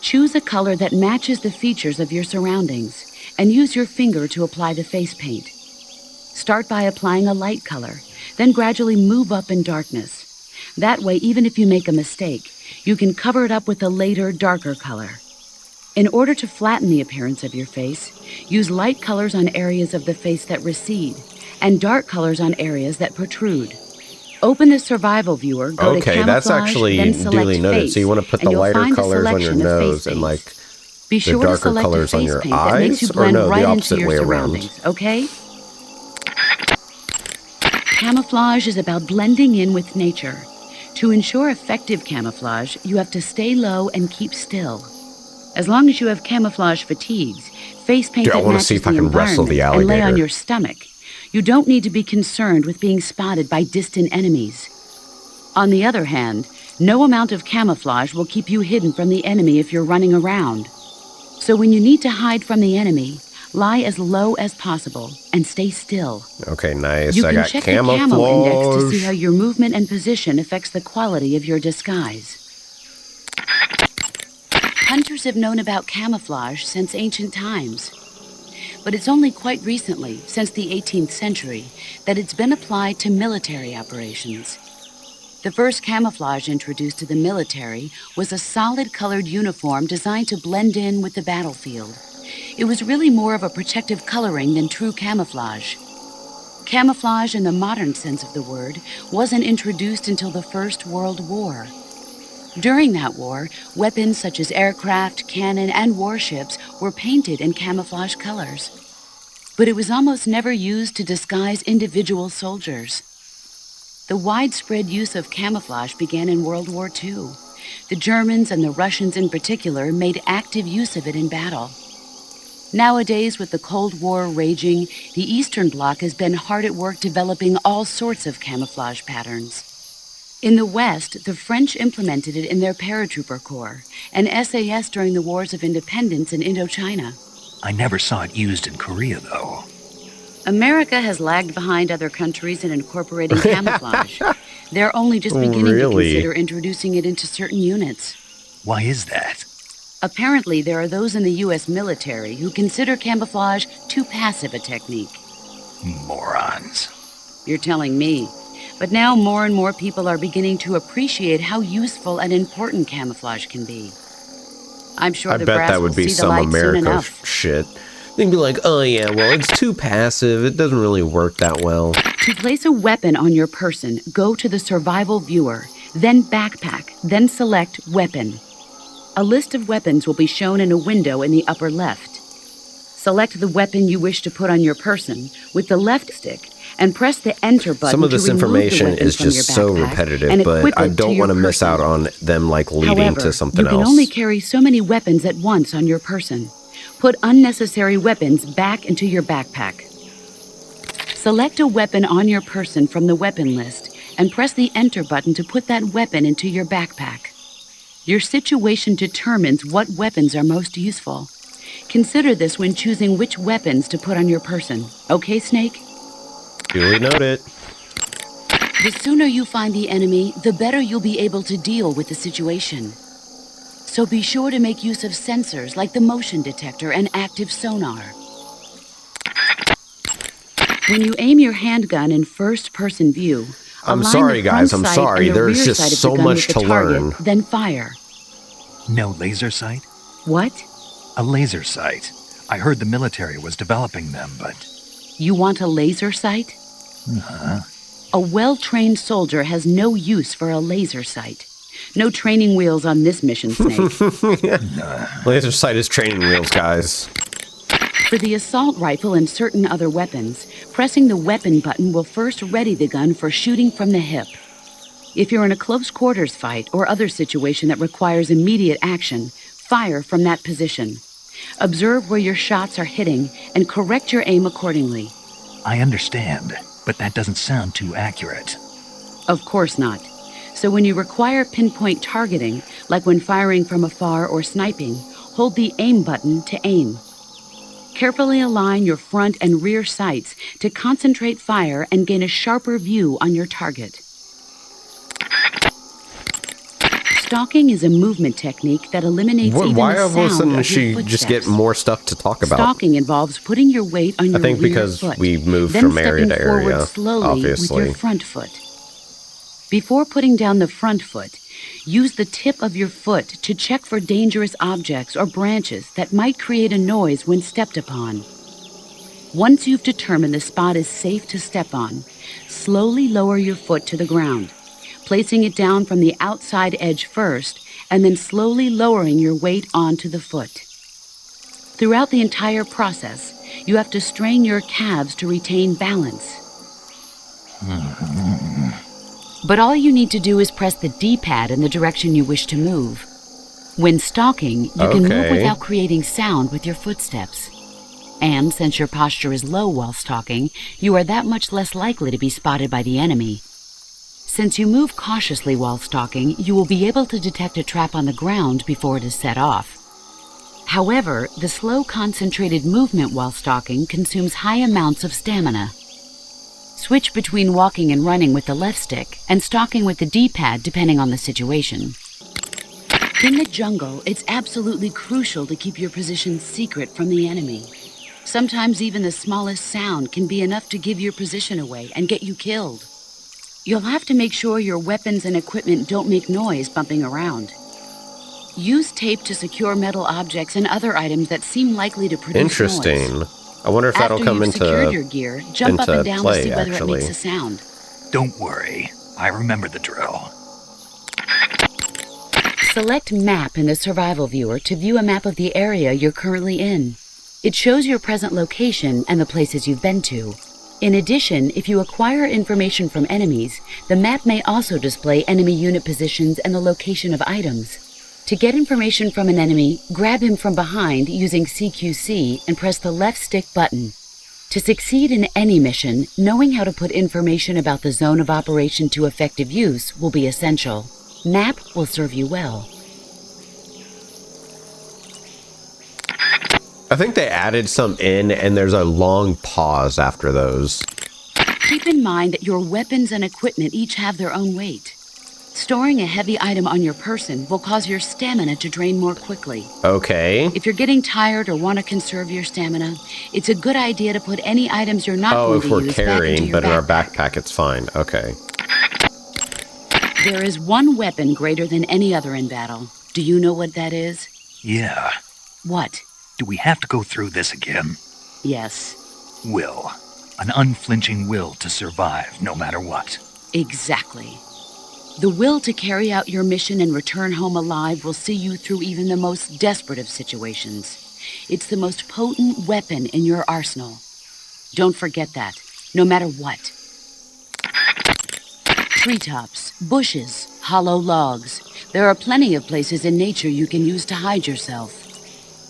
Choose a color that matches the features of your surroundings, and use your finger to apply the face paint. Start by applying a light color, then gradually move up in darkness. That way, even if you make a mistake, you can cover it up with a later, darker color. In order to flatten the appearance of your face, use light colors on areas of the face that recede, and dark colors on areas that protrude. Open the survival viewer, go to camouflage, that's actually then select duly noted. face, So you want to put the lighter colors on your nose and like Be the sure to darker select colors a on face your paint that makes you eyes, or blend no, the right into opposite your way around. surroundings, okay? Camouflage is about blending in with nature. To ensure effective camouflage, you have to stay low and keep still. As long as you have camouflage fatigues, face paint Dude, I that wanna matches see if I the can wrestle the environment and lay on alligator. your stomach. You don't need to be concerned with being spotted by distant enemies. On the other hand, no amount of camouflage will keep you hidden from the enemy if you're running around. So when you need to hide from the enemy, lie as low as possible and stay still. Okay, nice. You I can got check the camo index to see camouflage. how your movement and position affects the quality of your disguise. Hunters have known about camouflage since ancient times. But it's only quite recently, since the 18th century, that it's been applied to military operations. The first camouflage introduced to the military was a solid-colored uniform designed to blend in with the battlefield. It was really more of a protective coloring than true camouflage. Camouflage in the modern sense of the word wasn't introduced until the First World War. During that war, weapons such as aircraft, cannon, and warships were painted in camouflage colors. But it was almost never used to disguise individual soldiers. The widespread use of camouflage began in World War II. The Germans and the Russians in particular made active use of it in battle. Nowadays, with the Cold War raging, the Eastern Bloc has been hard at work developing all sorts of camouflage patterns. In the West, the French implemented it in their paratrooper corps, and SAS during the Wars of Independence in Indochina. I never saw it used in Korea, though. America has lagged behind other countries in incorporating camouflage. They're only just beginning Really? to consider introducing it into certain units. Why is that? Apparently, there are those in the U.S. military who consider camouflage too passive a technique. Morons. You're telling me. But now more and more people are beginning to appreciate how useful and important camouflage can be. I'm sure I the bet brass that would will be see the some light soon America enough. shit. They'd be like, oh yeah, well, it's too passive. It doesn't really work that well. To place a weapon on your person, go to the survival viewer, then backpack, then select weapon. A list of weapons will be shown in a window in the upper left. Select the weapon you wish to put on your person with the left stick and press the enter button. Some of this to remove the information weapon is from your just so backpack repetitive, and but equip I it to don't your want to miss person. out on them like leading However, to something you can else. only carry so many weapons at once on your person. Put unnecessary weapons back into your backpack. Select a weapon on your person from the weapon list and press the enter button to put that weapon into your backpack. Your situation determines what weapons are most useful. Consider this when choosing which weapons to put on your person. Okay, Snake? Duly noted. The sooner you find the enemy, the better you'll be able to deal with the situation. So be sure to make use of sensors like the motion detector and active sonar. When you aim your handgun in first-person view, I'm align sorry, the front guys. I'm sight sorry. and the There's rear just sight of so the gun much with the to target, learn. Then fire. No laser sight? What? A laser sight. I heard the military was developing them, but... You want a laser sight? A well-trained soldier has no use for a laser sight. No training wheels on this mission, Snake. Laser sight is training wheels, guys. For the assault rifle and certain other weapons, pressing the weapon button will first ready the gun for shooting from the hip. If you're in a close quarters fight or other situation that requires immediate action, fire from that position. Observe where your shots are hitting and correct your aim accordingly. I understand, but that doesn't sound too accurate. Of course not. So when you require pinpoint targeting, like when firing from afar or sniping, hold the aim button to aim. Carefully align your front and rear sights to concentrate fire and gain a sharper view on your target. Stalking is a movement technique that eliminates even Why the all of a sound sudden of your she footsteps. just get more stuff to talk about? Stalking involves putting your weight on your I think rear because foot, we moved then from area to stepping forward area, slowly obviously. with your front foot. Before putting down the front foot, use the tip of your foot to check for dangerous objects or branches that might create a noise when stepped upon. Once you've determined the spot is safe to step on, slowly lower your foot to the ground, placing it down from the outside edge first, and then slowly lowering your weight onto the foot. Throughout the entire process, you have to strain your calves to retain balance. But all you need to do is press the D-pad in the direction you wish to move. When stalking, you can move Okay. without creating sound with your footsteps. And since your posture is low while stalking, you are that much less likely to be spotted by the enemy. Since you move cautiously while stalking, you will be able to detect a trap on the ground before it is set off. However, the slow, concentrated movement while stalking consumes high amounts of stamina. Switch between walking and running with the left stick and stalking with the D-pad depending on the situation. In the jungle, it's absolutely crucial to keep your position secret from the enemy. Sometimes even the smallest sound can be enough to give your position away and get you killed. You'll have to make sure your weapons and equipment don't make noise bumping around. Use tape to secure metal objects and other items that seem likely to produce Interesting. noise. I wonder if that'll After come you've secured your into... gear, jump up into and down play, to see whether actually. it makes a sound. Don't worry. I remember the drill. Select Map in the Survival Viewer to view a map of the area you're currently in. It shows your present location and the places you've been to. In addition, if you acquire information from enemies, the map may also display enemy unit positions and the location of items. To get information from an enemy, grab him from behind using CQC and press the left stick button. To succeed in any mission, knowing how to put information about the zone of operation to effective use will be essential. Map will serve you well. I think they added some in, and there's a long pause after those. Keep in mind that your weapons and equipment each have their own weight. Storing a heavy item on your person will cause your stamina to drain more quickly. Okay. If you're getting tired or want to conserve your stamina, it's a good idea to put any items you're not going to use if we're back into carrying, your but in our backpack. backpack it's fine. Okay. There is one weapon greater than any other in battle. Do you know what that is? Yeah. What? Do we have to go through this again? Yes. Will. An unflinching will to survive no matter what. Exactly. The will to carry out your mission and return home alive will see you through even the most desperate of situations. It's the most potent weapon in your arsenal. Don't forget that, no matter what. Treetops, bushes, hollow logs. There are plenty of places in nature you can use to hide yourself.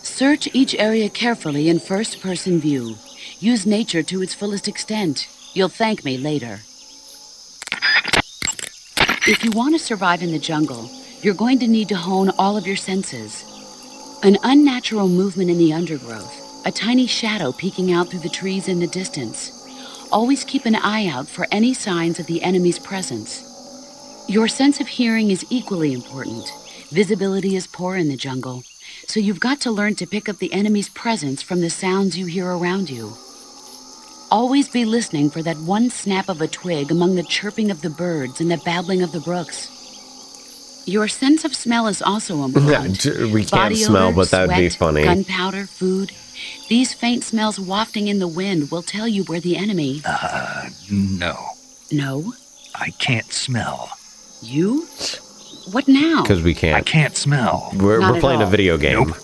Search each area carefully in first-person view. Use nature to its fullest extent. You'll thank me later. If you want to survive in the jungle, you're going to need to hone all of your senses. An unnatural movement in the undergrowth, a tiny shadow peeking out through the trees in the distance. Always keep an eye out for any signs of the enemy's presence. Your sense of hearing is equally important. Visibility is poor in the jungle, so you've got to learn to pick up the enemy's presence from the sounds you hear around you. Always be listening for that one snap of a twig among the chirping of the birds and the babbling of the brooks. Your sense of smell is also important. We can't Body smell, odor, but that would be sweat, funny. Gunpowder, food. These faint smells wafting in the wind will tell you where the enemy... No. No? I can't smell. You? What now? Because we I can't. can't smell. We're Not playing at a all. video game. Nope.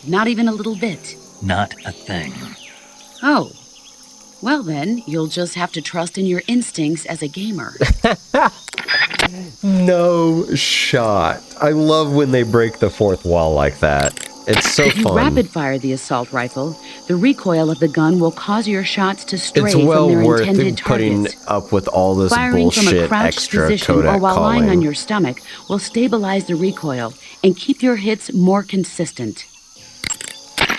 Not even a little bit. Not a thing. Oh. Well then, you'll just have to trust in your instincts as a gamer. No shot. I love when they break the fourth wall like that. It's so If you fun. rapid fire the assault rifle, the recoil of the gun will cause your shots to stray It's well from their worth intended putting targets. up with all this Firing from a bullshit crouched extra position codec or while calling. lying on your stomach will stabilize the recoil and keep your hits more consistent.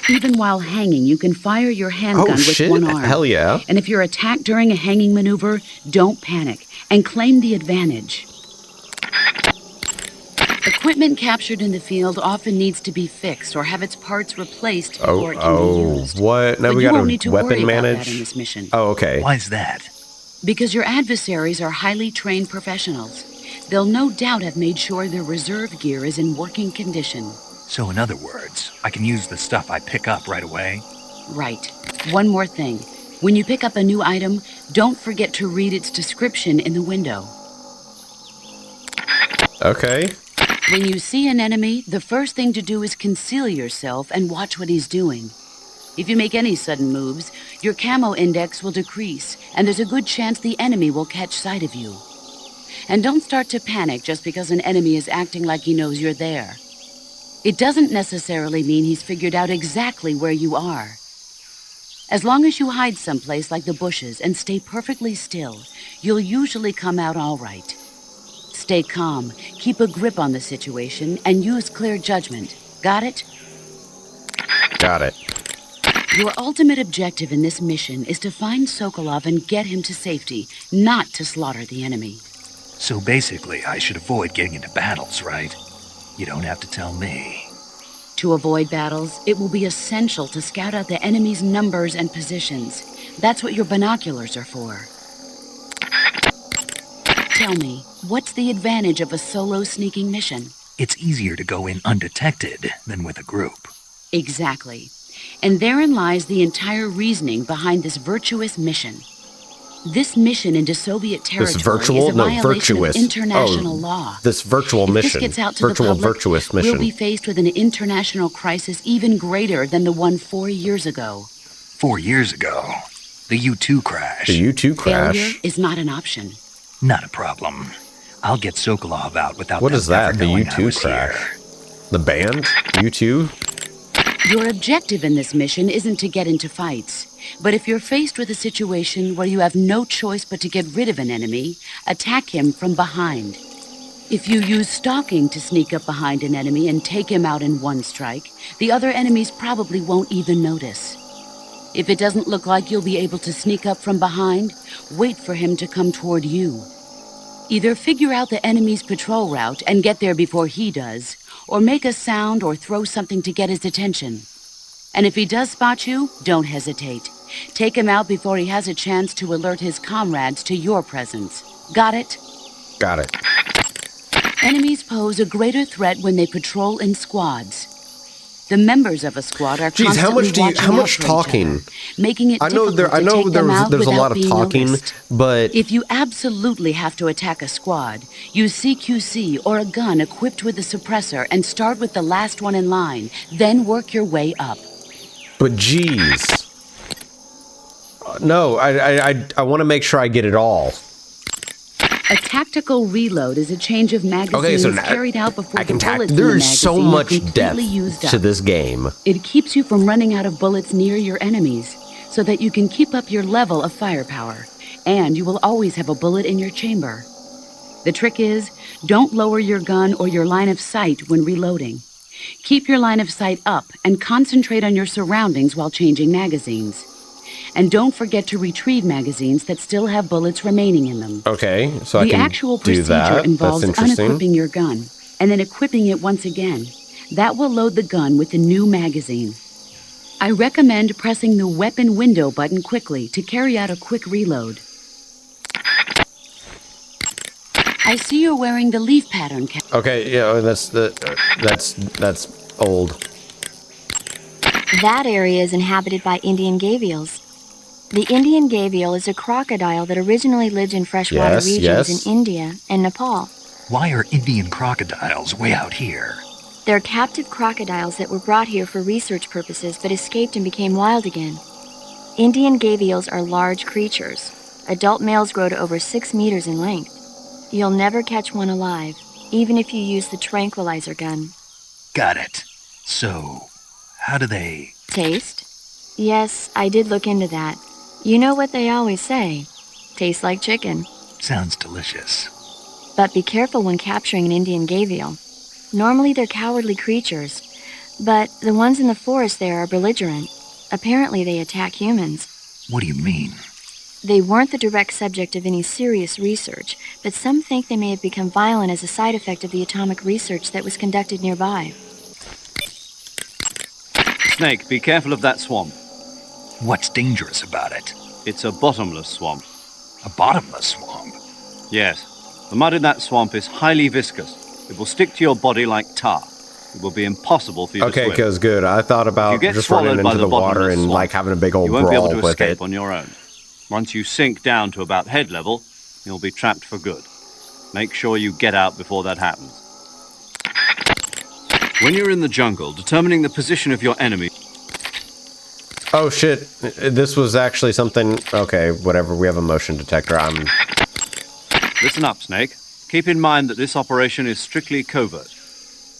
Even while hanging, you can fire your handgun Oh with shit! one arm. Hell yeah! And if you're attacked during a hanging maneuver, don't panic and claim the advantage. Equipment captured in the field often needs to be fixed or have its parts replaced before it can be used. What? Now But we you got won't need to to worry weapon about that manage. in this mission. Oh, okay. Why's that? Because your adversaries are highly trained professionals. They'll no doubt have made sure their reserve gear is in working condition. So in other words, I can use the stuff I pick up right away? Right. One more thing. When you pick up a new item, don't forget to read its description in the window. Okay. When you see an enemy, the first thing to do is conceal yourself and watch what he's doing. If you make any sudden moves, your camo index will decrease, and there's a good chance the enemy will catch sight of you. And don't start to panic just because an enemy is acting like he knows you're there. It doesn't necessarily mean he's figured out exactly where you are. As long as you hide someplace like the bushes and stay perfectly still, you'll usually come out all right. Stay calm, keep a grip on the situation, and use clear judgment. Got it? Got it. Your ultimate objective in this mission is to find Sokolov and get him to safety, not to slaughter the enemy. So basically, I should avoid getting into battles, right? You don't have to tell me. To avoid battles, it will be essential to scout out the enemy's numbers and positions. That's what your binoculars are for. Tell me, what's the advantage of a solo sneaking mission? It's easier to go in undetected than with a group. Exactly. And therein lies the entire reasoning behind this virtuous mission. This mission into Soviet territory This virtual? is a No, violation virtuous. of international Oh, law. This virtual If mission. this gets out to Virtual the public, virtuous mission. we'll be faced with an international crisis even greater than the one 4 years ago. 4 years ago, the U-2 crash. The U-2 crash. Failure is not an option. Not a problem. I'll get Sokolov out without What them is that? ever The knowing I U2 was crash? here. The band? U2? Your objective in this mission isn't to get into fights. But if you're faced with a situation where you have no choice but to get rid of an enemy, attack him from behind. If you use stalking to sneak up behind an enemy and take him out in one strike, the other enemies probably won't even notice. If it doesn't look like you'll be able to sneak up from behind, wait for him to come toward you. Either figure out the enemy's patrol route and get there before he does, or make a sound or throw something to get his attention. And if he does spot you, don't hesitate. Take him out before he has a chance to alert his comrades to your presence. Got it? Got it. Enemies pose a greater threat when they patrol in squads. The members of a squad are Jeez, how constantly much watching out much for each talking? other, making it I know difficult to take them out there's a without lot of being talking, noticed. but If you absolutely have to attack a squad, use CQC or a gun equipped with a suppressor and start with the last one in line, then work your way up. geez. No, I want to make sure I get it all. A tactical reload is a change of magazines Okay, so now carried out before I can the bullets in there the is so magazine are much completely depth used to up. this game. It keeps you from running out of bullets near your enemies, so that you can keep up your level of firepower, and you will always have a bullet in your chamber. The trick is, don't lower your gun or your line of sight when reloading. Keep your line of sight up and concentrate on your surroundings while changing magazines. And don't forget to retrieve magazines that still have bullets remaining in them. Okay, so I The can actual do procedure that. involves That's interesting. unequipping your gun, and then equipping it once again. That will load the gun with the new magazine. I recommend pressing the weapon window button quickly to carry out a quick reload. I see you're wearing the leaf pattern cap. Okay, yeah, that's old. That area is inhabited by Indian gavials. The Indian gavial is a crocodile that originally lived in freshwater Yes, regions yes. in India and Nepal. Why are Indian crocodiles way out here? They're captive crocodiles that were brought here for research purposes but escaped and became wild again. Indian gavials are large creatures. Adult males grow to over 6 meters in length. You'll never catch one alive, even if you use the tranquilizer gun. Got it. So, how do they... Taste? Yes, I did look into that. You know what they always say. Tastes like chicken. Sounds delicious. But be careful when capturing an Indian gavial. Normally they're cowardly creatures, but the ones in the forest there are belligerent. Apparently they attack humans. What do you mean? They weren't the direct subject of any serious research, but some think they may have become violent as a side effect of the atomic research that was conducted nearby. Snake, be careful of that swamp. What's dangerous about it? It's a bottomless swamp. A bottomless swamp? Yes. The mud in that swamp is highly viscous. It will stick to your body like tar. It will be impossible for you to Okay, swim. because good. I thought If you about get just running swallowed by into the the water bottomless and swamp, like having a big old you won't be brawl able to with escape it. on your own. Once you sink down to about head level, you'll be trapped for good. Make sure you get out before that happens. When you're in the jungle, determining the position of your enemy... Oh shit! This was actually something. Okay, whatever. We have a motion detector. Listen up, Snake. Keep in mind that this operation is strictly covert.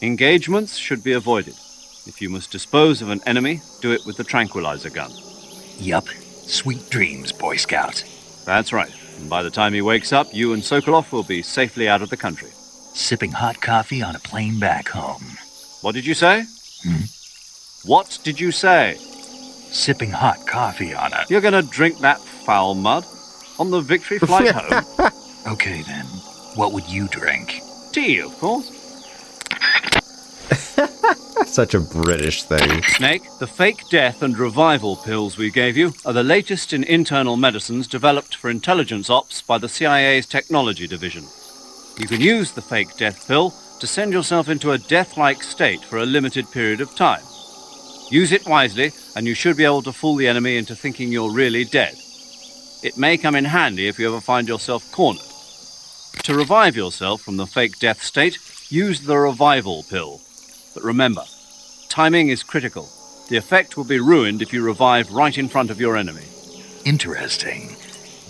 Engagements should be avoided. If you must dispose of an enemy, do it with the tranquilizer gun. Yup. Sweet dreams, Boy Scout. That's right. And by the time he wakes up, you and Sokolov will be safely out of the country. Sipping hot coffee on a plane back home. What did you say? What did you say? Sipping hot coffee on a... You're gonna drink that foul mud? On the victory flight home? Okay, then. What would you drink? Tea, of course. Such a British thing. Snake, the fake death and revival pills we gave you are the latest in internal medicines developed for intelligence ops by the CIA's technology division. You can use the fake death pill to send yourself into a death-like state for a limited period of time. Use it wisely, and you should be able to fool the enemy into thinking you're really dead. It may come in handy if you ever find yourself cornered. To revive yourself from the fake death state, use the revival pill. But remember, timing is critical. The effect will be ruined if you revive right in front of your enemy. Interesting.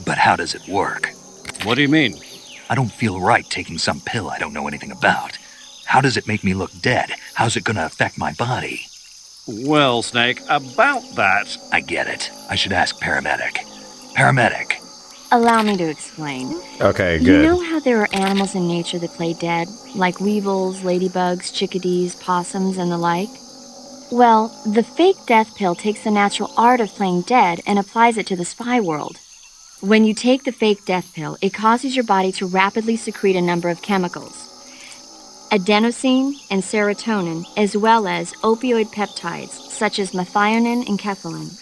But how does it work? What do you mean? I don't feel right taking some pill I don't know anything about. How does it make me look dead? How's it gonna affect my body? Well, Snake, about that... I get it. I should ask Paramedic. Paramedic. Allow me to explain. Okay, You good. know how there are animals in nature that play dead, like weevils, ladybugs, chickadees, possums, and the like? Well, the fake death pill takes the natural art of playing dead and applies it to the spy world. When you take the fake death pill, it causes your body to rapidly secrete a number of chemicals. Adenosine and serotonin, as well as opioid peptides, such as methionine and kephalin.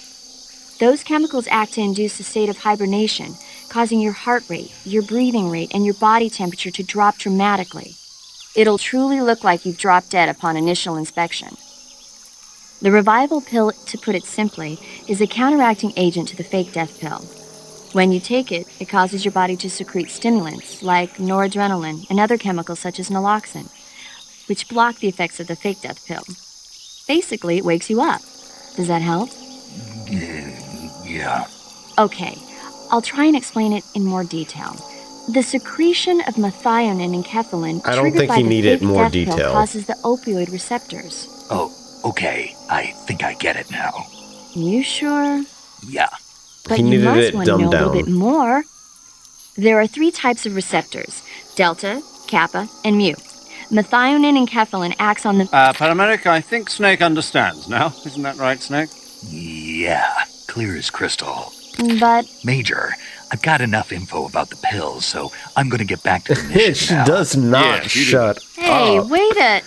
Those chemicals act to induce a state of hibernation, causing your heart rate, your breathing rate, and your body temperature to drop dramatically. It'll truly look like you've dropped dead upon initial inspection. The revival pill, to put it simply, is a counteracting agent to the fake death pill. When you take it, it causes your body to secrete stimulants like noradrenaline and other chemicals such as naloxone, which block the effects of the fake death pill. Basically, it wakes you up. Does that help? Yeah. Okay, I'll try and explain it in more detail. The secretion of methionine and kephalin I don't triggered think by you the need it fake more death pill detail. causes the opioid receptors. Oh, okay. I think I get it now. You sure? Yeah. But He you needed must it want to know dumbed a little down. bit more. There are 3 types of receptors: delta, kappa, and mu. Methionine and kephalin acts on the... Paramedic, I think Snake understands now. Isn't that right, Snake? Yeah. Clear as crystal. But Major, I've got enough info about the pills, so I'm going to get back to the mission She now. does not Yes, you do. shut hey, up. wait a...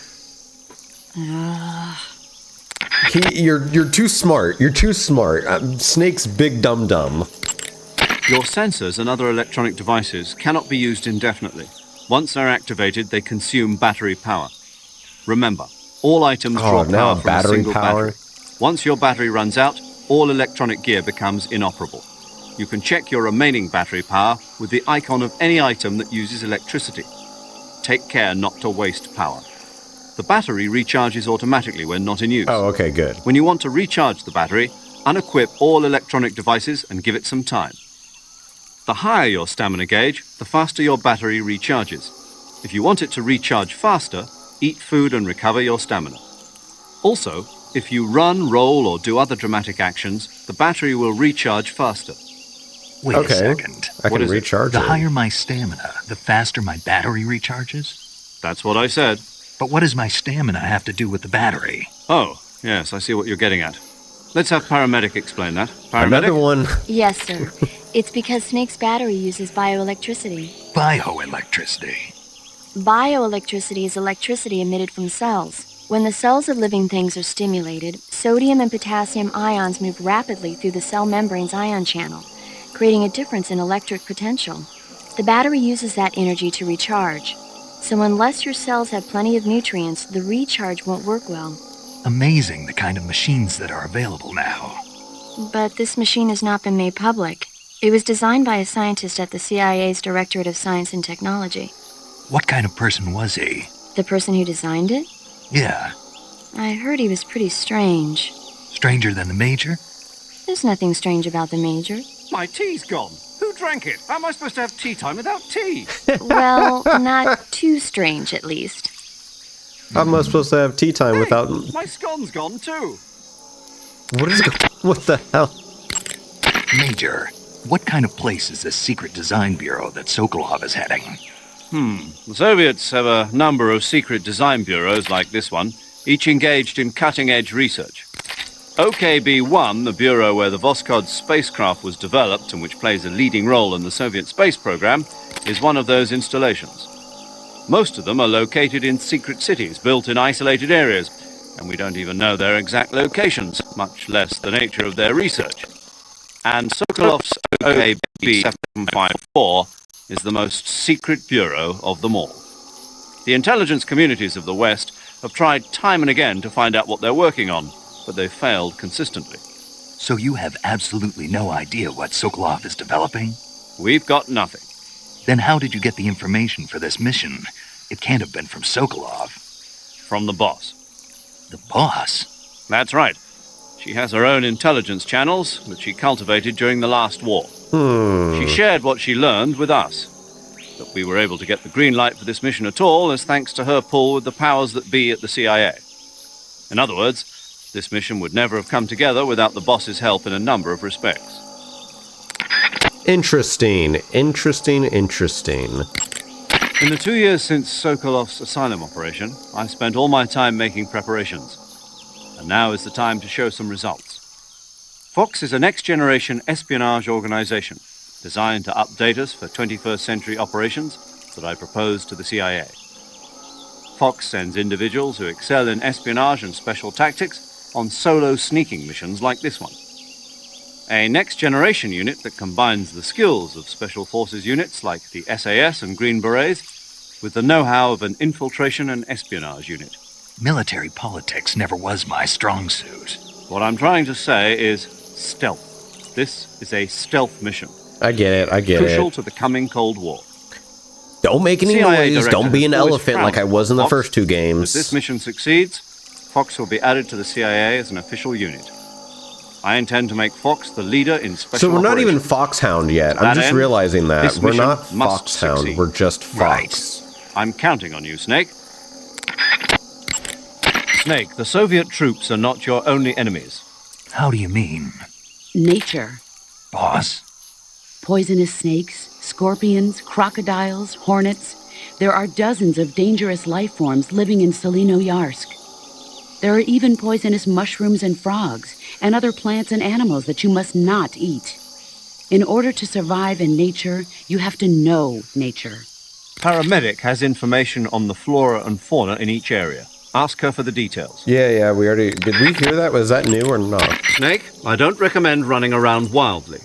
You're too smart. You're too smart. Snake's big dum-dum. Your sensors and other electronic devices cannot be used indefinitely. Once they're activated, they consume battery power. Remember, all items draw Oh, now power from battery a single power. battery. Once your battery runs out, all electronic gear becomes inoperable. You can check your remaining battery power with the icon of any item that uses electricity. Take care not to waste power. The battery recharges automatically when not in use. Oh, okay, good. When you want to recharge the battery, unequip all electronic devices and give it some time. The higher your stamina gauge, the faster your battery recharges. If you want it to recharge faster, eat food and recover your stamina. Also, if you run, roll, or do other dramatic actions, the battery will recharge faster. Wait Okay. a second. I What can is it? recharge The it. higher my stamina, the faster my battery recharges? That's what I said. But what does my stamina have to do with the battery? Oh, yes, I see what you're getting at. Let's have Paramedic explain that. Another Paramedic? one. Yes, sir. It's because Snake's battery uses bioelectricity. Bioelectricity. Bioelectricity is electricity emitted from cells. When the cells of living things are stimulated, sodium and potassium ions move rapidly through the cell membrane's ion channel, creating a difference in electric potential. The battery uses that energy to recharge. So unless your cells have plenty of nutrients, the recharge won't work well. Amazing the kind of machines that are available now. But this machine has not been made public. It was designed by a scientist at the CIA's Directorate of Science and Technology. What kind of person was he? The person who designed it? Yeah. I heard he was pretty strange. Stranger than the Major? There's nothing strange about the Major. My tea's gone. Who drank it? How am I supposed to have tea time without tea? Well, not too strange, at least. How am I supposed to have tea time without... My scone's gone too. What the hell? Major, what kind of place is this secret design bureau that Sokolov is heading? The Soviets have a number of secret design bureaus like this one, each engaged in cutting-edge research. OKB-1, the bureau where the Voskhod spacecraft was developed and which plays a leading role in the Soviet space program, is one of those installations. Most of them are located in secret cities built in isolated areas, and we don't even know their exact locations, much less the nature of their research. And Sokolov's OKB-754 is the most secret bureau of them all. The intelligence communities of the West have tried time and again to find out what they're working on, but they've failed consistently. So you have absolutely no idea what Sokolov is developing? We've got nothing. Then how did you get the information for this mission? It can't have been from Sokolov. From the boss. The boss? That's right. She has her own intelligence channels that she cultivated during the last war. She shared what she learned with us. That we were able to get the green light for this mission at all is thanks to her pull with the powers that be at the CIA. In other words, this mission would never have come together without the boss's help in a number of respects. Interesting. In the 2 years since Sokolov's asylum operation, I spent all my time making preparations. And now is the time to show some results. Fox is a next-generation espionage organization. designed to update us for 21st century operations that I propose to the CIA. Fox sends individuals who excel in espionage and special tactics on solo sneaking missions like this one. A next-generation unit that combines the skills of Special Forces units like the SAS and Green Berets with the know-how of an infiltration and espionage unit. Military politics never was my strong suit. What I'm trying to say is stealth. This is a stealth mission. I get it. Crucial to the coming Cold War. Don't make any CIA noise. director Don't be an has always elephant like I frowned was in the Fox. first two If games. this mission succeeds, Fox will be added to the CIA as an official unit. I intend to make Fox the leader in special So we're not even operations. Foxhound yet. I'm that just end, realizing that. this We're mission not must Foxhound. succeed. We're just Fox. Right. I'm counting on you, Snake. Snake, the Soviet troops are not your only enemies. How do you mean, Nature. boss? Poisonous snakes, scorpions, crocodiles, hornets. There are dozens of dangerous life forms living in Selino-Yarsk. There are even poisonous mushrooms and frogs, and other plants and animals that you must not eat. In order to survive in nature, you have to know nature. Paramedic has information on the flora and fauna in each area. Ask her for the details. Yeah, we already... Did we hear that? Was that new or not? Snake, I don't recommend running around wildly.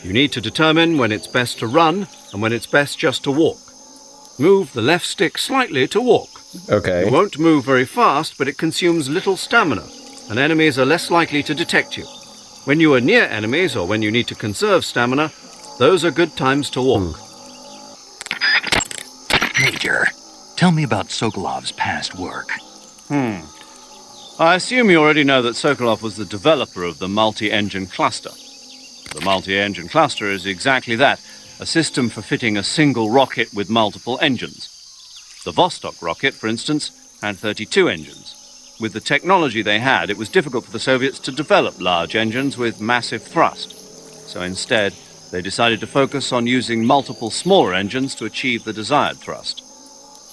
You need to determine when it's best to run and when it's best just to walk. Move the left stick slightly to walk. Okay. You won't move very fast, but it consumes little stamina, and enemies are less likely to detect you. When you are near enemies or when you need to conserve stamina, those are good times to walk. Major, tell me about Sokolov's past work. I assume you already know that Sokolov was the developer of the multi-engine cluster. The multi-engine cluster is exactly that, a system for fitting a single rocket with multiple engines. The Vostok rocket, for instance, had 32 engines. With the technology they had, it was difficult for the Soviets to develop large engines with massive thrust. So instead, they decided to focus on using multiple smaller engines to achieve the desired thrust.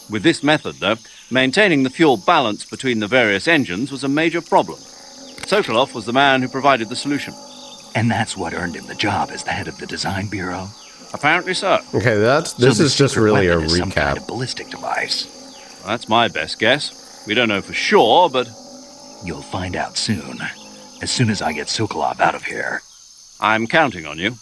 With this method, though, maintaining the fuel balance between the various engines was a major problem. Sokolov was the man who provided the solution. And that's what earned him the job as the head of the design bureau. Apparently so. Okay, this So is just secret really a weapon is some kind recap. of ballistic device. That's my best guess. We don't know for sure, but You'll find out soon. As soon as I get Sokolov out of here. I'm counting on you.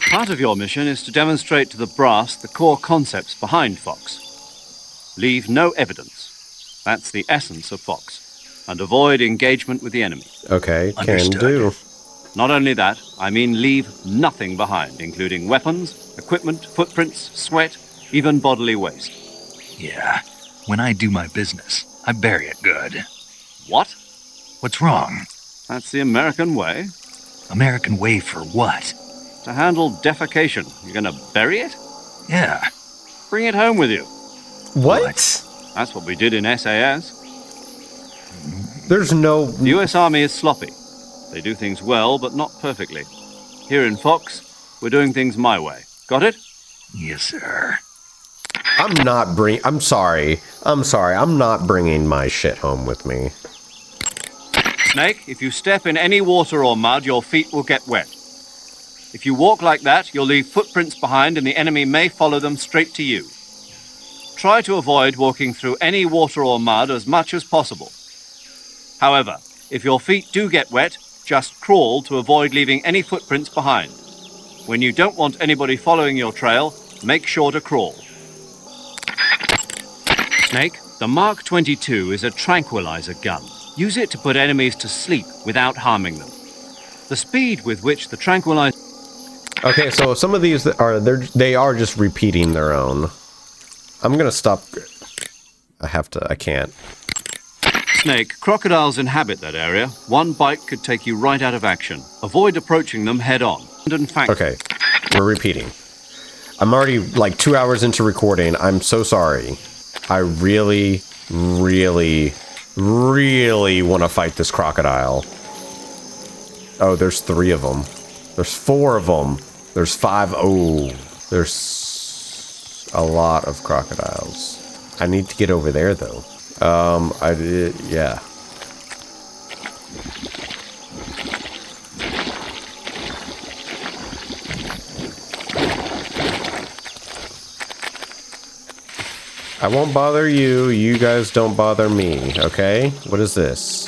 Part of your mission is to demonstrate to the brass the core concepts behind Fox. Leave no evidence. That's the essence of Fox. And avoid engagement with the enemy. Okay, can Understood. do. Not only that, I mean leave nothing behind, including weapons, equipment, footprints, sweat, even bodily waste. Yeah, when I do my business, I bury it good. What? What's wrong? That's the American way. American way for what? To handle defecation. You're gonna bury it? Yeah. Bring it home with you. What? That's what we did in SAS. There's no... The US Army is sloppy. They do things well, but not perfectly. Here in Fox, we're doing things my way. Got it? Yes, sir. I'm sorry. I'm not bringing my shit home with me. Snake, if you step in any water or mud, your feet will get wet. If you walk like that, you'll leave footprints behind and the enemy may follow them straight to you. Try to avoid walking through any water or mud as much as possible. However, if your feet do get wet, just crawl to avoid leaving any footprints behind. When you don't want anybody following your trail, make sure to crawl. Snake, the Mark 22 is a tranquilizer gun. Use it to put enemies to sleep without harming them. The speed with which the tranquilizer... Okay, so some of these they are just repeating their own. I'm gonna stop. I can't. Snake, crocodiles inhabit that area. One bite could take you right out of action. Avoid approaching them head on. And in fact, Okay, we're repeating. I'm already like 2 hours into recording. I'm so sorry. I really, really, really want to fight this crocodile. Oh, there's 3 of them. There's 4 of them. There's 5. Oh, there's a lot of crocodiles. I need to get over there though. Yeah. I won't bother you. You guys don't bother me, okay? What is this?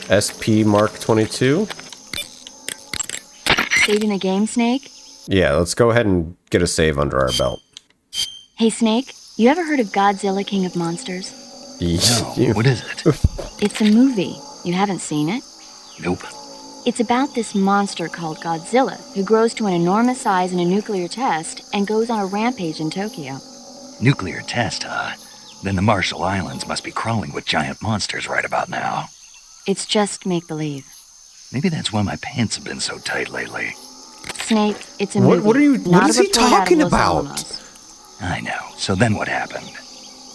SP Mark 22? Saving the game, Snake? Yeah, let's go ahead and get a save under our belt. Hey, Snake, you ever heard of Godzilla King of Monsters? No, what is it? It's a movie. You haven't seen it? Nope. It's about this monster called Godzilla, who grows to an enormous size in a nuclear test and goes on a rampage in Tokyo. Nuclear test, huh? Then the Marshall Islands must be crawling with giant monsters right about now. It's just make-believe. Maybe that's why my pants have been so tight lately. Snake, it's a movie. What are you? not What is a he report out of talking Los about? Alamos. I know. So then what happened?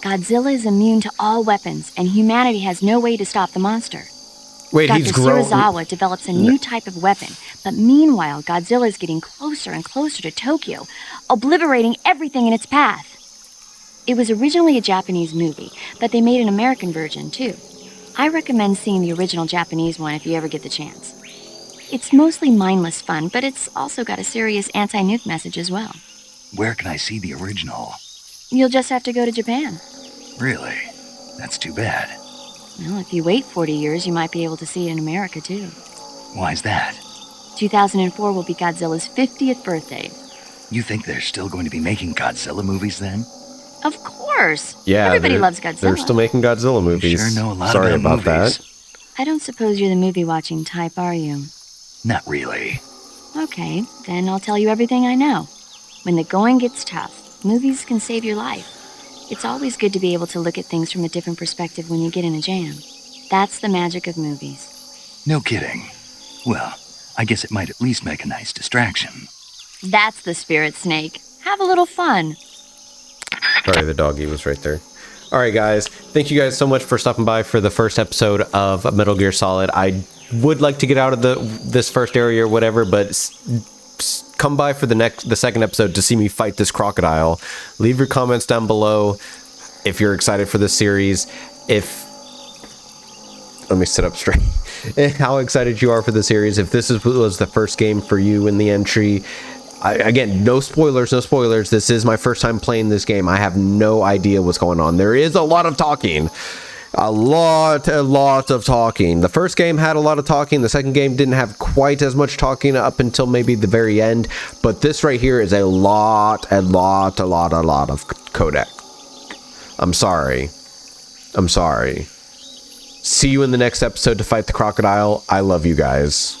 Godzilla is immune to all weapons, and humanity has no way to stop the monster. Wait, Dr. he's grown. Serizawa develops a new type of weapon, but meanwhile, Godzilla is getting closer and closer to Tokyo, obliterating everything in its path. It was originally a Japanese movie, but they made an American version, too. I recommend seeing the original Japanese one if you ever get the chance. It's mostly mindless fun, but it's also got a serious anti-nuke message as well. Where can I see the original? You'll just have to go to Japan. Really? That's too bad. Well, if you wait 40 years, you might be able to see it in America, too. Why's that? 2004 will be Godzilla's 50th birthday. You think they're still going to be making Godzilla movies then? Of course. Yeah, Everybody they're- loves Godzilla. They're still making Godzilla movies. Sure know a lot Sorry about about movies. that. I don't suppose you're the movie-watching type, are you? Not really. Okay, then I'll tell you everything I know. When the going gets tough, movies can save your life. It's always good to be able to look at things from a different perspective when you get in a jam. That's the magic of movies. No kidding. Well, I guess it might at least make a nice distraction. That's the spirit, Snake. Have a little fun. Sorry, the doggy was right there. All right, guys. Thank you guys so much for stopping by for the first episode of Metal Gear Solid. I would like to get out of this first area or whatever, but come by for the second episode to see me fight this crocodile. Leave your comments down below if you're excited for this series. Let me sit up straight. How excited you are for the series. If this was the first game for you in the entry. Again, no spoilers. This is my first time playing this game. I have no idea what's going on. There is a lot of talking. A lot of talking. The first game had a lot of talking. The second game didn't have quite as much talking up until maybe the very end. But this right here is a lot of codec. I'm sorry. See you in the next episode to fight the crocodile. I love you guys.